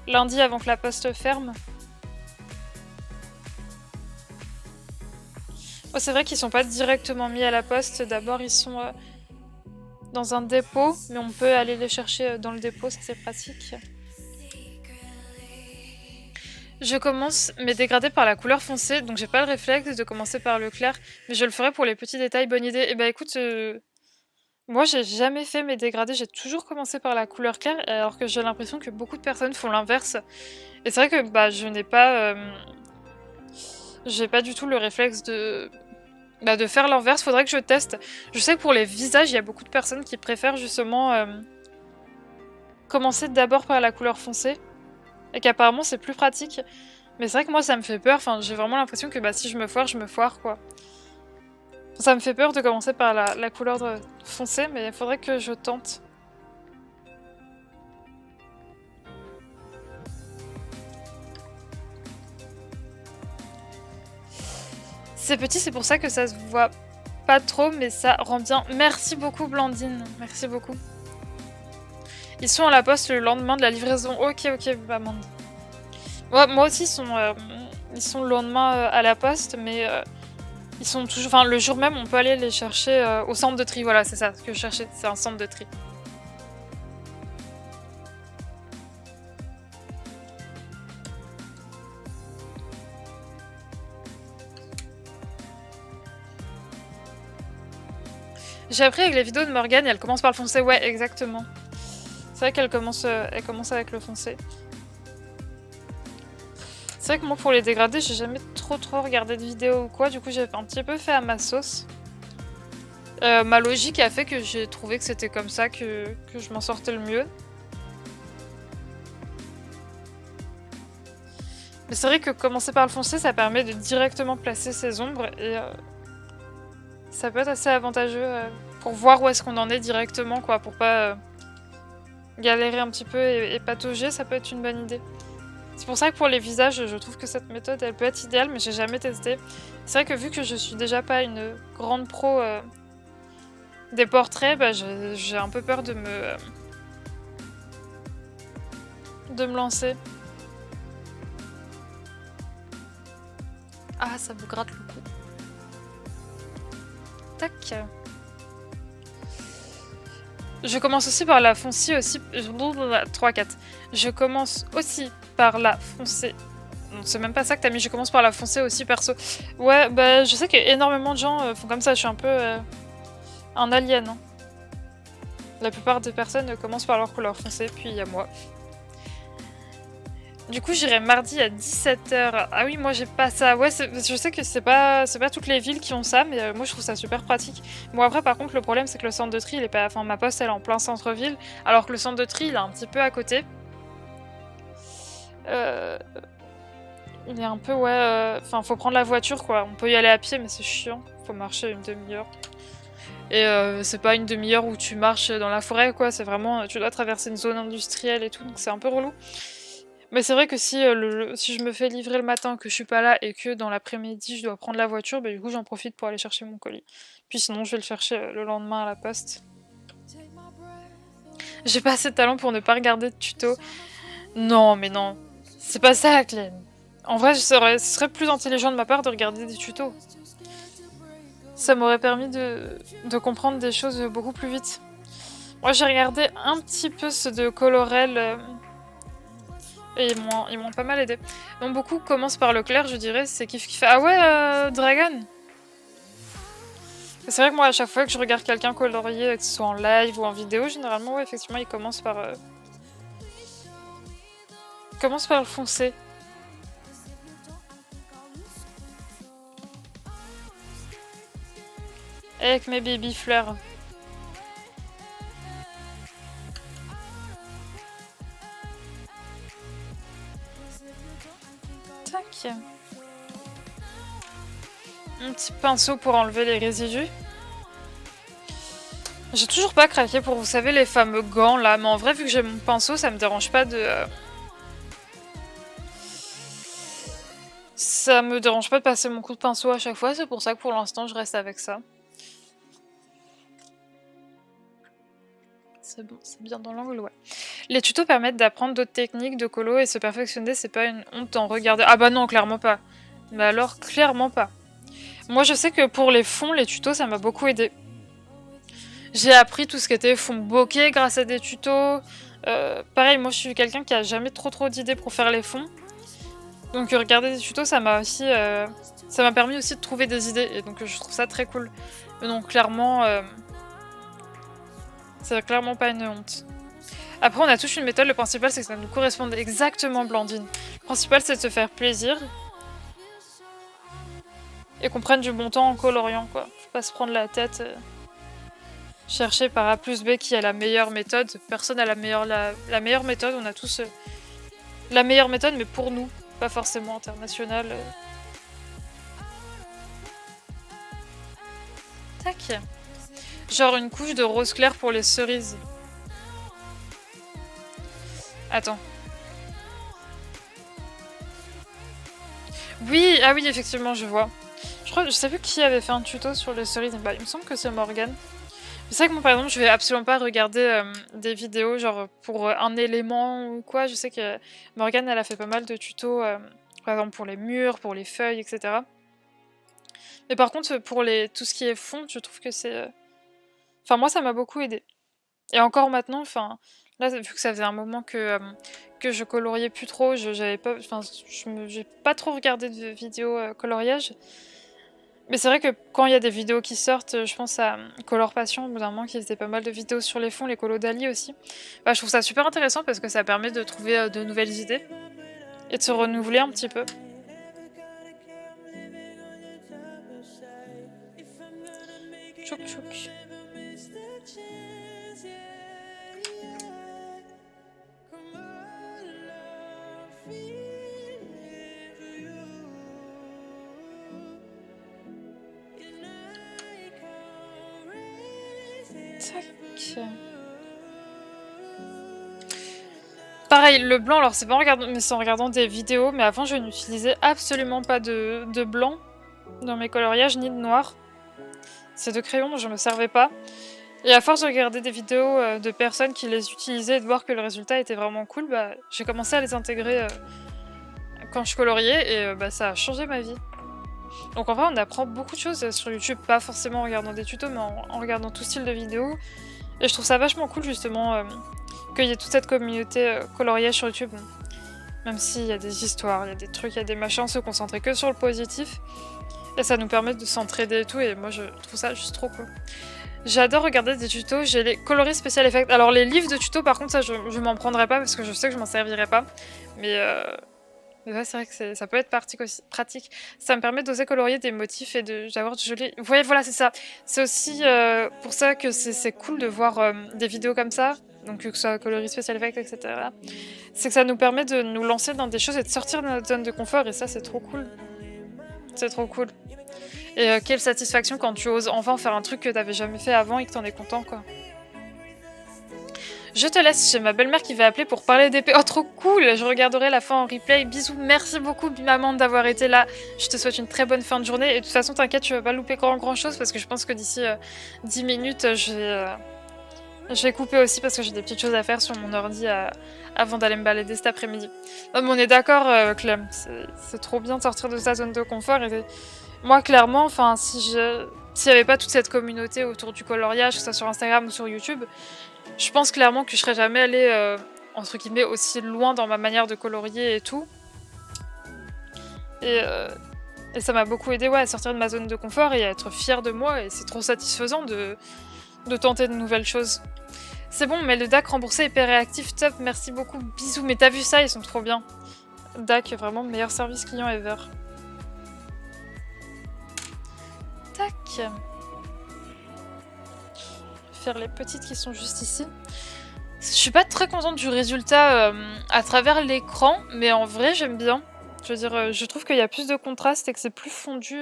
lundi avant que la poste ferme. Oh, c'est vrai qu'ils sont pas directement mis à la poste. D'abord, ils sont dans un dépôt, mais on peut aller les chercher dans le dépôt, ça c'est pratique. Je commence mes dégradés par la couleur foncée, donc j'ai pas le réflexe de commencer par le clair, mais je le ferai pour les petits détails, bonne idée. Et bah écoute, moi j'ai jamais fait mes dégradés, j'ai toujours commencé par la couleur claire, alors que j'ai l'impression que beaucoup de personnes font l'inverse. Et c'est vrai que bah je n'ai pas... j'ai pas du tout le réflexe de faire l'inverse, faudrait que je teste. Je sais que pour les visages, il y a beaucoup de personnes qui préfèrent justement... commencer d'abord par la couleur foncée. Et qu'apparemment c'est plus pratique. Mais c'est vrai que moi ça me fait peur, enfin j'ai vraiment l'impression que bah, si je me foire quoi. Ça me fait peur de commencer par la couleur foncée, mais il faudrait que je tente. C'est petit, c'est pour ça que ça se voit pas trop, mais ça rend bien. Merci beaucoup Blandine, merci beaucoup. Ils sont à la poste le lendemain de la livraison. Ok, Amande. Ouais, moi aussi ils sont le lendemain à la poste, mais ils sont toujours. Enfin, le jour même, on peut aller les chercher au centre de tri. Voilà, c'est ça ce que je cherchais, c'est un centre de tri. J'ai appris avec les vidéos de Morgane, elle commence par le foncé. Ouais, exactement. C'est vrai qu'elle commence avec le foncé. C'est vrai que moi, pour les dégradés, j'ai jamais trop regardé de vidéos ou quoi. Du coup, j'ai un petit peu fait à ma sauce. Ma logique a fait que j'ai trouvé que c'était comme ça que je m'en sortais le mieux. Mais c'est vrai que commencer par le foncé, ça permet de directement placer ses ombres et ça peut être assez avantageux pour voir où est-ce qu'on en est directement, quoi, pour pas galérer un petit peu et patauger, ça peut être une bonne idée. C'est pour ça que pour les visages, je trouve que cette méthode, elle peut être idéale, mais j'ai jamais testé. C'est vrai que vu que je suis déjà pas une grande pro des portraits, bah, j'ai un peu peur de me lancer. Ah, ça vous gratte le cou. Tac. Je commence aussi par la foncée aussi. 3, 4. Je commence aussi par la foncée. Non, c'est même pas ça que t'as mis. Je commence par la foncée aussi perso. Ouais, bah je sais qu'énormément de gens font comme ça. Je suis un peu un alien. Hein. La plupart des personnes commencent par leur couleur foncée, puis il y a moi. Du coup, j'irai mardi à 17h. Ah oui, moi j'ai pas ça. Ouais, je sais que c'est pas toutes les villes qui ont ça, mais moi je trouve ça super pratique. Bon, après, par contre, le problème c'est que le centre de tri, il est pas. Enfin, ma poste elle est en plein centre-ville, alors que le centre de tri il est un petit peu à côté. Il est un peu, ouais. Enfin, faut prendre la voiture quoi. On peut y aller à pied, mais c'est chiant. Faut marcher une demi-heure. Et c'est pas une demi-heure où tu marches dans la forêt quoi. C'est vraiment. Tu dois traverser une zone industrielle et tout, donc c'est un peu relou. Mais c'est vrai que si je me fais livrer le matin, que je suis pas là et que dans l'après-midi je dois prendre la voiture, bah du coup j'en profite pour aller chercher mon colis. Puis sinon je vais le chercher le lendemain à la poste. J'ai pas assez de talent pour ne pas regarder de tuto. Non mais non, c'est pas ça Clem. En vrai ce serait plus intelligent de ma part de regarder des tutos. Ça m'aurait permis de comprendre des choses beaucoup plus vite. Moi j'ai regardé un petit peu ceux de Colorel... Et ils m'ont pas mal aidé. Donc beaucoup commencent par le clair, je dirais, c'est kiff kiff. Ah ouais, Dragon. C'est vrai que moi, à chaque fois que je regarde quelqu'un colorier, que ce soit en live ou en vidéo, généralement, ouais, effectivement, il commence par le foncé. Avec mes baby fleurs. Tac. Un petit pinceau pour enlever les résidus. J'ai toujours pas craqué pour, vous savez, les fameux gants là, mais en vrai, vu que j'ai mon pinceau, ça me dérange pas de... Ça me dérange pas de passer mon coup de pinceau à chaque fois, c'est pour ça que pour l'instant, je reste avec ça. C'est bon, c'est bien dans l'angle, ouais. Les tutos permettent d'apprendre d'autres techniques de colo et se perfectionner, c'est pas une honte d'en regarder. Ah bah non, clairement pas. Mais alors, clairement pas. Moi, je sais que pour les fonds, les tutos, ça m'a beaucoup aidé. J'ai appris tout ce qui était fond bokeh grâce à des tutos. Pareil, moi, je suis quelqu'un qui a jamais trop d'idées pour faire les fonds. Donc, regarder des tutos, ça m'a aussi... ça m'a permis aussi de trouver des idées. Et donc, je trouve ça très cool. Mais donc, clairement... c'est clairement pas une honte. Après, on a tous une méthode. Le principal, c'est que ça nous corresponde exactement, Blandine. Le principal, c'est de se faire plaisir. Et qu'on prenne du bon temps en coloriant, quoi. Faut pas se prendre la tête. chercher par A plus B qui a la meilleure méthode. Personne n'a la meilleure méthode, on a tous la meilleure méthode, mais pour nous, pas forcément internationale. Tac. Genre une couche de rose clair pour les cerises. Attends. Oui, ah oui, effectivement, je vois. Je sais plus qui avait fait un tuto sur les cerises. Bah, il me semble que c'est Morgane. C'est vrai que moi, par exemple, je vais absolument pas regarder des vidéos genre pour un élément ou quoi. Je sais que Morgane, elle a fait pas mal de tutos, par exemple pour les murs, pour les feuilles, etc. Mais par contre, pour tout ce qui est fond, je trouve que c'est... Enfin, moi, ça m'a beaucoup aidé. Et encore maintenant, enfin, là, vu que ça faisait un moment que je coloriais plus trop, j'ai pas trop regardé de vidéos coloriage. Mais c'est vrai que quand il y a des vidéos qui sortent, je pense à Color Passion, au bout d'un moment, qui faisait pas mal de vidéos sur les fonds, les colos d'Ali aussi. Bah, je trouve ça super intéressant parce que ça permet de trouver de nouvelles idées et de se renouveler un petit peu. Tchouk tchouk. Tac. Pareil, le blanc, alors c'est pas en regardant des vidéos, mais avant je n'utilisais absolument pas de blanc dans mes coloriages, ni de noir. Ces deux crayons dont je me servais pas. Et à force de regarder des vidéos de personnes qui les utilisaient et de voir que le résultat était vraiment cool, bah, j'ai commencé à les intégrer quand je coloriais et bah, ça a changé ma vie. Donc en vrai, on apprend beaucoup de choses sur YouTube, pas forcément en regardant des tutos, mais en regardant tout style de vidéos. Et je trouve ça vachement cool justement qu'il y ait toute cette communauté coloriage sur YouTube. Même s'il y a des histoires, il y a des trucs, il y a des machins, se concentrer que sur le positif. Et ça nous permet de s'entraider et tout, et moi je trouve ça juste trop cool. J'adore regarder des tutos, j'ai les coloris special effects. Alors les livres de tutos par contre ça je m'en prendrai pas parce que je sais que je m'en servirai pas. Mais ouais, c'est vrai que ça peut être pratique. Ça me permet d'oser colorier des motifs et d'avoir de jolis... Vous voyez, voilà, c'est ça. C'est aussi pour ça que c'est cool de voir des vidéos comme ça, donc que ce soit coloris special effects, etc. C'est que ça nous permet de nous lancer dans des choses et de sortir de notre zone de confort, et ça c'est trop cool. C'est trop cool. Et quelle satisfaction quand tu oses enfin faire un truc que t'avais jamais fait avant et que t'en es content, quoi. Je te laisse, j'ai ma belle-mère qui va appeler pour parler d'épée. Oh, trop cool! Je regarderai la fin en replay. Bisous, merci beaucoup, maman, d'avoir été là. Je te souhaite une très bonne fin de journée. Et de toute façon, t'inquiète, tu vas pas louper grand chose parce que je pense que d'ici 10 minutes, je vais couper aussi parce que j'ai des petites choses à faire sur mon ordi avant d'aller me balader cet après-midi. Non, mais on est d'accord, Clem. C'est trop bien de sortir de sa zone de confort. Et moi, clairement, enfin, s'il n'y avait pas toute cette communauté autour du coloriage, que ce soit sur Instagram ou sur YouTube, je pense clairement que je serais jamais allée, entre guillemets, aussi loin dans ma manière de colorier et tout. Et ça m'a beaucoup aidé, ouais, à sortir de ma zone de confort et à être fière de moi. Et c'est trop satisfaisant de tenter de nouvelles choses. C'est bon, mais le DAC remboursé hyper réactif, top, merci beaucoup, bisous. Mais t'as vu ça, ils sont trop bien. DAC, vraiment meilleur service client ever. Tac. Faire les petites qui sont juste ici. Je suis pas très contente du résultat à travers l'écran, mais en vrai j'aime bien. Je veux dire, je trouve qu'il y a plus de contraste et que c'est plus fondu.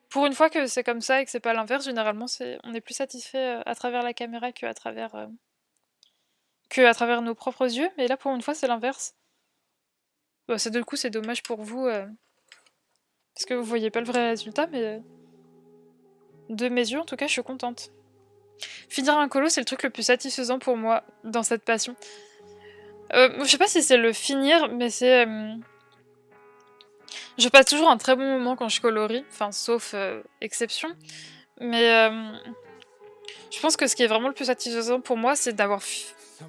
Pour une fois que c'est comme ça et que c'est pas l'inverse, généralement on est plus satisfait à travers la caméra que à travers nos propres yeux. Mais là pour une fois c'est l'inverse. Bon, c'est du coup c'est dommage pour vous parce que vous voyez pas le vrai résultat, mais de mes yeux en tout cas je suis contente. Finir un colo, c'est le truc le plus satisfaisant pour moi dans cette passion. Je sais pas si c'est le finir, mais c'est... Je passe toujours un très bon moment quand je colorie, enfin sauf exception. Mais je pense que ce qui est vraiment le plus satisfaisant pour moi, c'est d'avoir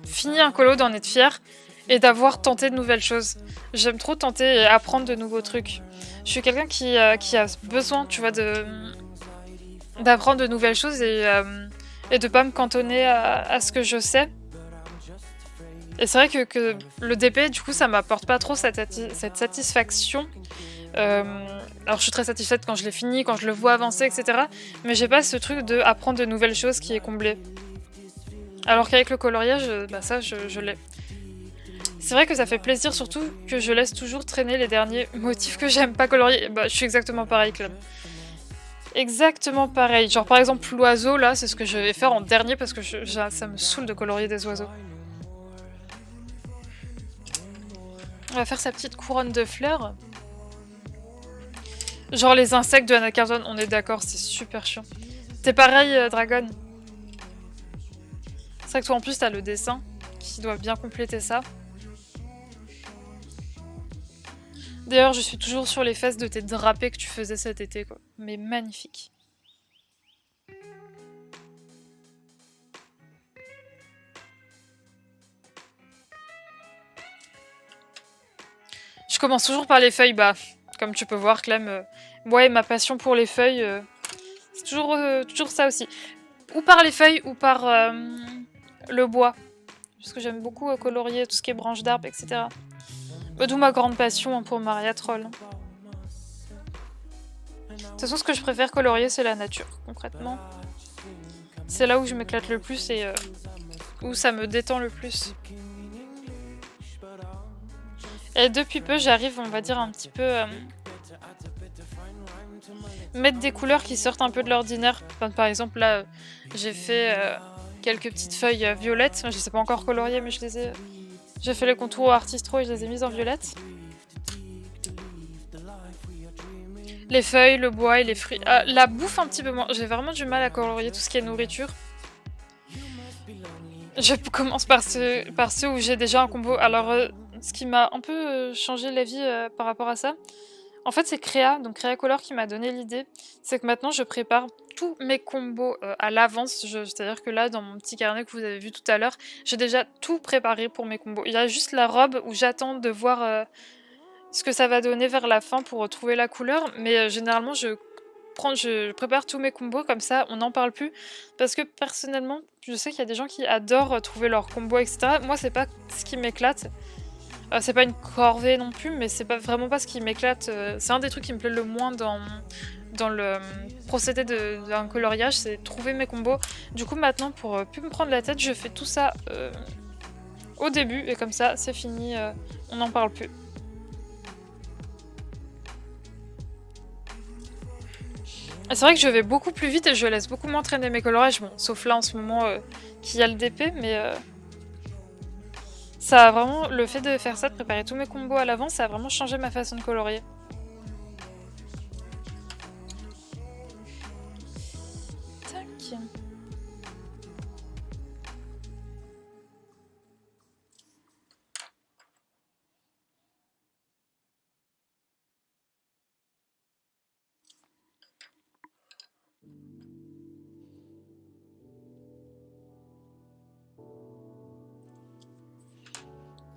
fini un colo, d'en être fière et d'avoir tenté de nouvelles choses. J'aime trop tenter et apprendre de nouveaux trucs. Je suis quelqu'un qui a besoin, tu vois, d'apprendre de nouvelles choses et de pas me cantonner à ce que je sais. Et c'est vrai que le DP, du coup, ça m'apporte pas trop cette satisfaction. Alors je suis très satisfaite quand je l'ai fini, quand je le vois avancer, etc. Mais j'ai pas ce truc de apprendre de nouvelles choses qui est comblé. Alors qu'avec le coloriage, bah ça je l'ai. C'est vrai que ça fait plaisir, surtout que je laisse toujours traîner les derniers motifs que j'aime pas colorier. Bah je suis exactement pareil, Clem. Exactement pareil. Genre par exemple l'oiseau là, c'est ce que je vais faire en dernier parce que ça me saoule de colorier des oiseaux. On va faire sa petite couronne de fleurs. Genre les insectes de Anacarton, on est d'accord, c'est super chiant. T'es pareil, Dragon. C'est vrai que toi en plus t'as le dessin qui doit bien compléter ça. D'ailleurs, je suis toujours sur les fesses de tes drapés que tu faisais cet été, quoi. Mais magnifique. Je commence toujours par les feuilles, bah, comme tu peux voir, Clem. Ouais, ma passion pour les feuilles, c'est toujours ça aussi. Ou par les feuilles, ou par le bois. Parce que j'aime beaucoup colorier tout ce qui est branches d'arbres, etc. D'où ma grande passion pour Maria Troll. De toute façon, ce que je préfère colorier, c'est la nature, concrètement. C'est là où je m'éclate le plus et où ça me détend le plus. Et depuis peu, j'arrive, on va dire, un petit peu mettre des couleurs qui sortent un peu de l'ordinaire. Enfin, par exemple, là, j'ai fait quelques petites feuilles violettes. Je ne les ai pas encore coloriées, mais j'ai fait les contours artistro et je les ai mises en violette. Les feuilles, le bois et les fruits. La bouffe un petit peu moins. J'ai vraiment du mal à colorier tout ce qui est nourriture. Je commence par ceux où j'ai déjà un combo. Alors, ce qui m'a un peu changé la vie par rapport à ça, en fait, c'est Créa, donc Créa Color qui m'a donné l'idée. C'est que maintenant, je prépare tous mes combos à l'avance. C'est-à-dire que là, dans mon petit carnet que vous avez vu tout à l'heure, j'ai déjà tout préparé pour mes combos. Il y a juste la robe où j'attends de voir ce que ça va donner vers la fin pour trouver la couleur. Mais généralement, je prépare tous mes combos, comme ça, on n'en parle plus. Parce que personnellement, je sais qu'il y a des gens qui adorent trouver leurs combos, etc. Moi, c'est pas ce qui m'éclate. C'est pas une corvée non plus, mais c'est vraiment pas ce qui m'éclate. C'est un des trucs qui me plaît le moins dans le procédé d'un coloriage, c'est trouver mes combos. Du coup, maintenant, pour plus me prendre la tête, je fais tout ça au début, et comme ça, c'est fini, on n'en parle plus. C'est vrai que je vais beaucoup plus vite et je laisse beaucoup moins traîner mes coloriages, bon, sauf là en ce moment qu'il y a le DP, mais ça a vraiment, le fait de faire ça, de préparer tous mes combos à l'avance, ça a vraiment changé ma façon de colorier. Tac.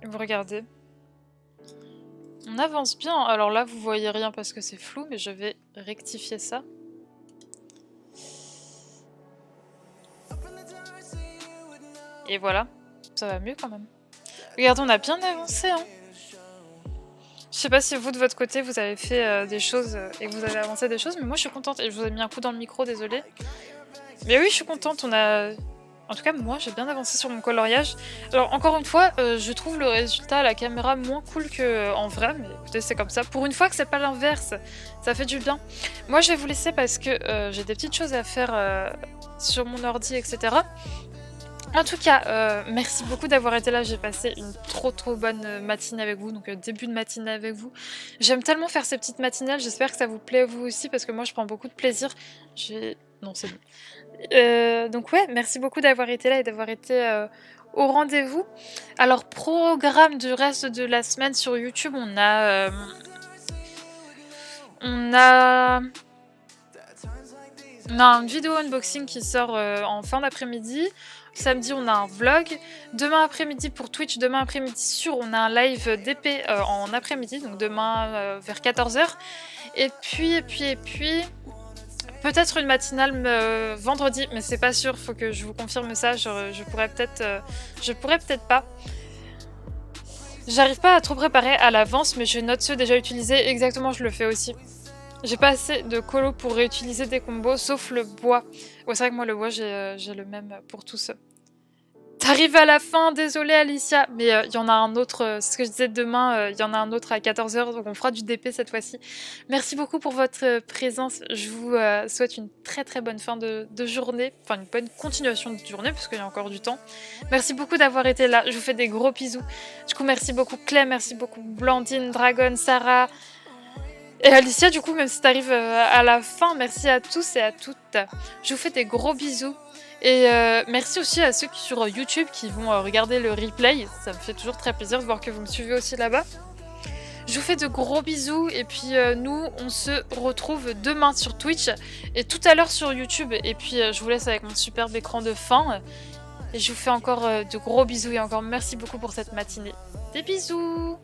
Vous regardez. On avance bien. Alors là, vous voyez rien parce que c'est flou, mais je vais rectifier ça. Et voilà. Ça va mieux quand même. Regardez, on a bien avancé, hein. Je sais pas si vous, de votre côté, vous avez fait des choses et que vous avez avancé des choses, mais moi, je suis contente. Et je vous ai mis un coup dans le micro, désolée. Mais oui, je suis contente. En tout cas, moi, j'ai bien avancé sur mon coloriage. Alors, encore une fois, je trouve le résultat à la caméra moins cool qu'en vrai, mais écoutez, c'est comme ça. Pour une fois que c'est pas l'inverse, ça fait du bien. Moi, je vais vous laisser parce que j'ai des petites choses à faire sur mon ordi, etc. En tout cas, merci beaucoup d'avoir été là. J'ai passé une trop bonne matinée avec vous, donc début de matinée avec vous. J'aime tellement faire ces petites matinales, j'espère que ça vous plaît vous aussi, parce que moi, je prends beaucoup de plaisir. Non, c'est bon. Donc ouais, merci beaucoup d'avoir été là et d'avoir été au rendez-vous. Alors, programme du reste de la semaine sur YouTube, on a une vidéo unboxing qui sort en fin d'après-midi. Samedi, on a un vlog. Demain après-midi pour Twitch, demain après-midi on a un live d'épée en après-midi, donc demain vers 14h. Et puis peut-être une matinale vendredi, mais c'est pas sûr, faut que je vous confirme ça. Je pourrais peut-être pas. J'arrive pas à trop préparer à l'avance, mais je note ceux déjà utilisés. Exactement, je le fais aussi. J'ai pas assez de colo pour réutiliser des combos, sauf le bois. Ouais, c'est vrai que moi, le bois, j'ai le même pour tous. T'arrives à la fin, désolé Alicia, mais il y en a un autre, c'est ce que je disais demain, il y en a un autre à 14h, donc on fera du DP cette fois-ci. Merci beaucoup pour votre présence, je vous souhaite une très très bonne fin de journée, enfin une bonne continuation de journée, parce qu'il y a encore du temps. Merci beaucoup d'avoir été là, je vous fais des gros bisous. Du coup, merci beaucoup Clem, merci beaucoup Blandine, Dragon, Sarah, et Alicia, du coup, même si t'arrives à la fin, merci à tous et à toutes. Je vous fais des gros bisous. Et merci aussi à ceux qui sur YouTube qui vont regarder le replay. Ça me fait toujours très plaisir de voir que vous me suivez aussi là-bas. Je vous fais de gros bisous. Et puis nous, on se retrouve demain sur Twitch et tout à l'heure sur YouTube. Et puis je vous laisse avec mon superbe écran de fin. Et je vous fais encore de gros bisous et encore merci beaucoup pour cette matinée. Des bisous!